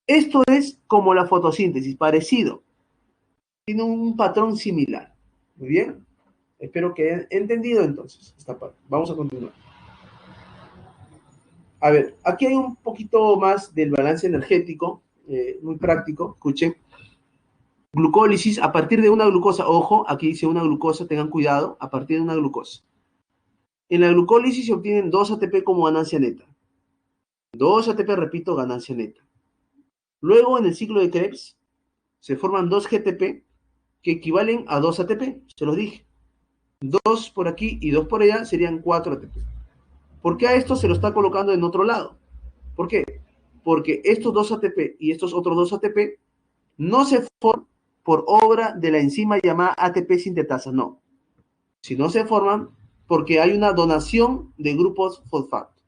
Esto es como la fotosíntesis, parecido. Tiene un patrón similar. Muy bien. Espero que hayan entendido entonces esta parte. Vamos a continuar. A ver, aquí hay un poquito más del balance energético, muy práctico. Escuchen. Glucólisis a partir de una glucosa. Ojo, aquí dice una glucosa, tengan cuidado, a partir de una glucosa. En la glucólisis se obtienen 2 ATP como ganancia neta. 2 ATP, repito, ganancia neta. Luego, en el ciclo de Krebs, se forman 2 GTP que equivalen a 2 ATP. Se los dije. 2 por aquí y 2 por allá serían 4 ATP. ¿Por qué a esto se lo está colocando en otro lado? ¿Por qué? Porque estos 2 ATP y estos otros 2 ATP no se forman por obra de la enzima llamada ATP sintetasa, no. Si no se forman porque hay una donación de grupos fosfato.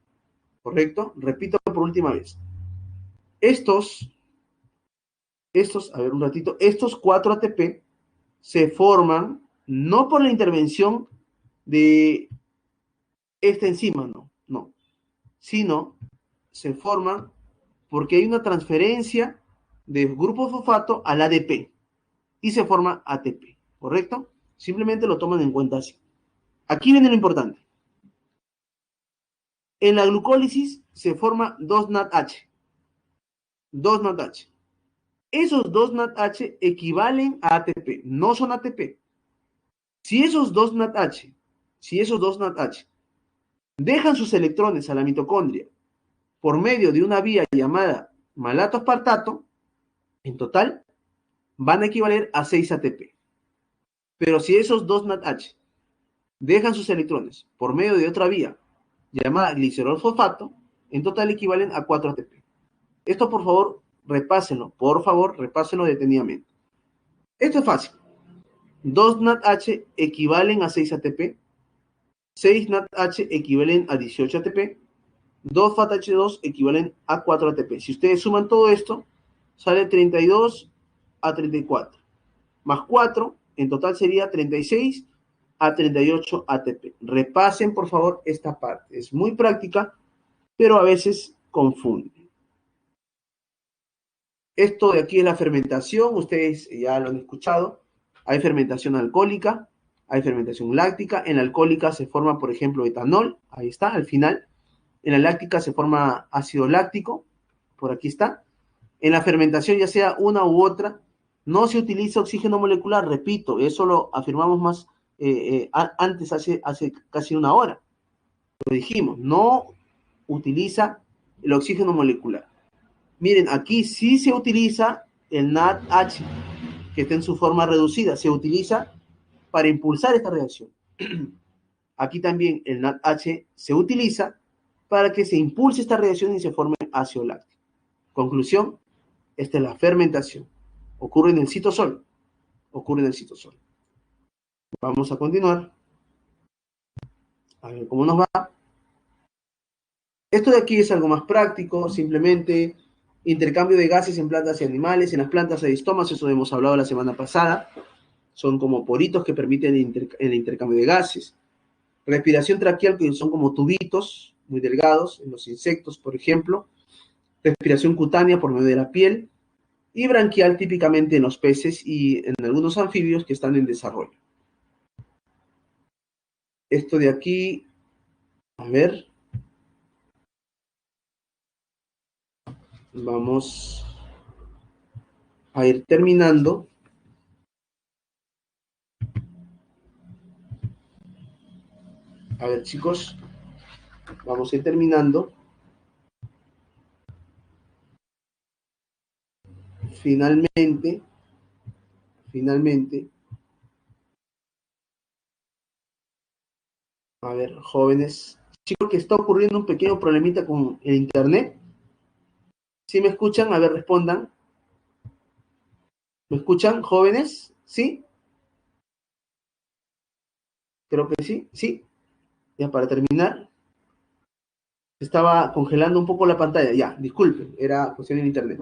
¿Correcto? Repito por última vez. Estos, a ver un ratito, estos 4 ATP se forman no por la intervención de esta enzima, no, sino se forman porque hay una transferencia de grupo fosfato al ADP y se forma ATP, ¿correcto? Simplemente lo toman en cuenta así. Aquí viene lo importante. En la glucólisis se forma 2 NADH. 2 NADH. Esos 2 NADH equivalen a ATP, no son ATP. Si esos 2 NADH, dejan sus electrones a la mitocondria por medio de una vía llamada malato aspartato, en total van a equivaler a 6 ATP. Pero si esos 2 NADH dejan sus electrones por medio de otra vía llamada glicerol fosfato, en total equivalen a 4 ATP. Esto, por favor, repásenlo detenidamente. Esto es fácil. 2 NADH equivalen a 6 ATP, 6 NADH equivalen a 18 ATP, 2 FATH2 equivalen a 4 ATP. Si ustedes suman todo esto, sale 32 a 34. Más 4, en total sería 36 a 38 ATP. Repasen, por favor, esta parte. Es muy práctica, pero a veces confunde. Esto de aquí es la fermentación, ustedes ya lo han escuchado. Hay fermentación alcohólica, hay fermentación láctica. En la alcohólica se forma, por ejemplo, etanol, ahí está, al final. En la láctica se forma ácido láctico, por aquí está. En la fermentación, ya sea una u otra, no se utiliza oxígeno molecular, repito, eso lo afirmamos más antes, hace casi una hora. Lo dijimos, no utiliza el oxígeno molecular. Miren, aquí sí se utiliza el NADH, que está en su forma reducida, se utiliza para impulsar esta reacción. Aquí también el NADH se utiliza para que se impulse esta reacción y se forme ácido láctico. Conclusión, Esta es la fermentación. Ocurre en el citosol. Ocurre en el citosol. Vamos a continuar. A ver cómo nos va. Esto de aquí es algo más práctico, simplemente intercambio de gases en plantas y animales. En las plantas hay estomas, eso hemos hablado la semana pasada. Son como poritos que permiten el intercambio de gases. Respiración traqueal, que son como tubitos muy delgados en los insectos, por ejemplo. Respiración cutánea por medio de la piel. Y branquial típicamente en los peces y en algunos anfibios que están en desarrollo. Esto de aquí, a ver. Vamos a ir terminando. A ver, chicos, vamos a ir terminando. Finalmente, a ver, jóvenes, chicos, que está ocurriendo un pequeño problemita con el internet. ¿Sí me escuchan? A ver, respondan. ¿Me escuchan, jóvenes? ¿Sí? Creo que sí, sí. Ya para terminar, estaba congelando un poco la pantalla. Ya, disculpen, era cuestión de internet.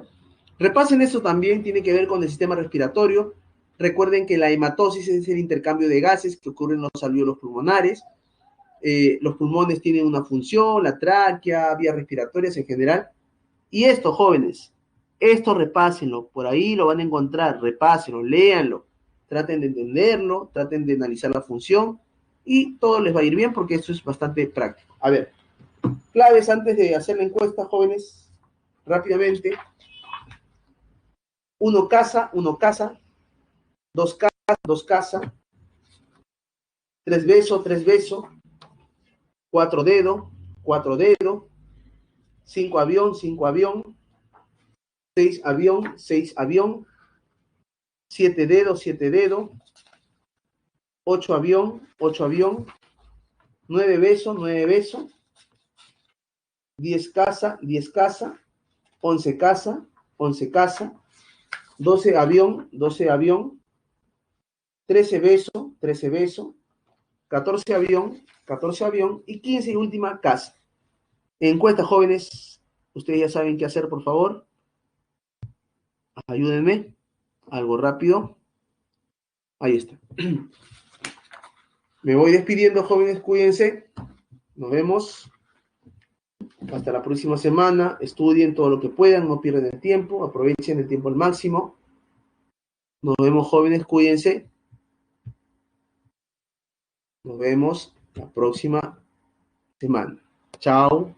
Repasen eso también, tiene que ver con el sistema respiratorio. Recuerden que la hematosis es el intercambio de gases que ocurre en los alvéolos pulmonares. Los pulmones tienen una función, la tráquea, vías respiratorias en general. Y esto, jóvenes, esto repásenlo, por ahí lo van a encontrar, repásenlo, léanlo, traten de entenderlo, traten de analizar la función y todo les va a ir bien porque esto es bastante práctico. A ver, claves antes de hacer la encuesta, jóvenes, rápidamente. Uno casa, dos casa, tres beso, cuatro dedo, cinco avión, seis avión, siete dedo, ocho avión, nueve beso, 10 casa, 11 casa, 12 avión, 13 beso, 14 avión y 15 y última casa. Encuesta, jóvenes, ustedes ya saben qué hacer, por favor. Ayúdenme, algo rápido. Ahí está. Me voy despidiendo, jóvenes, cuídense. Nos vemos. Hasta la próxima semana. Estudien todo lo que puedan, no pierdan el tiempo, aprovechen el tiempo al máximo. Nos vemos, jóvenes, cuídense. Nos vemos la próxima semana. Chao.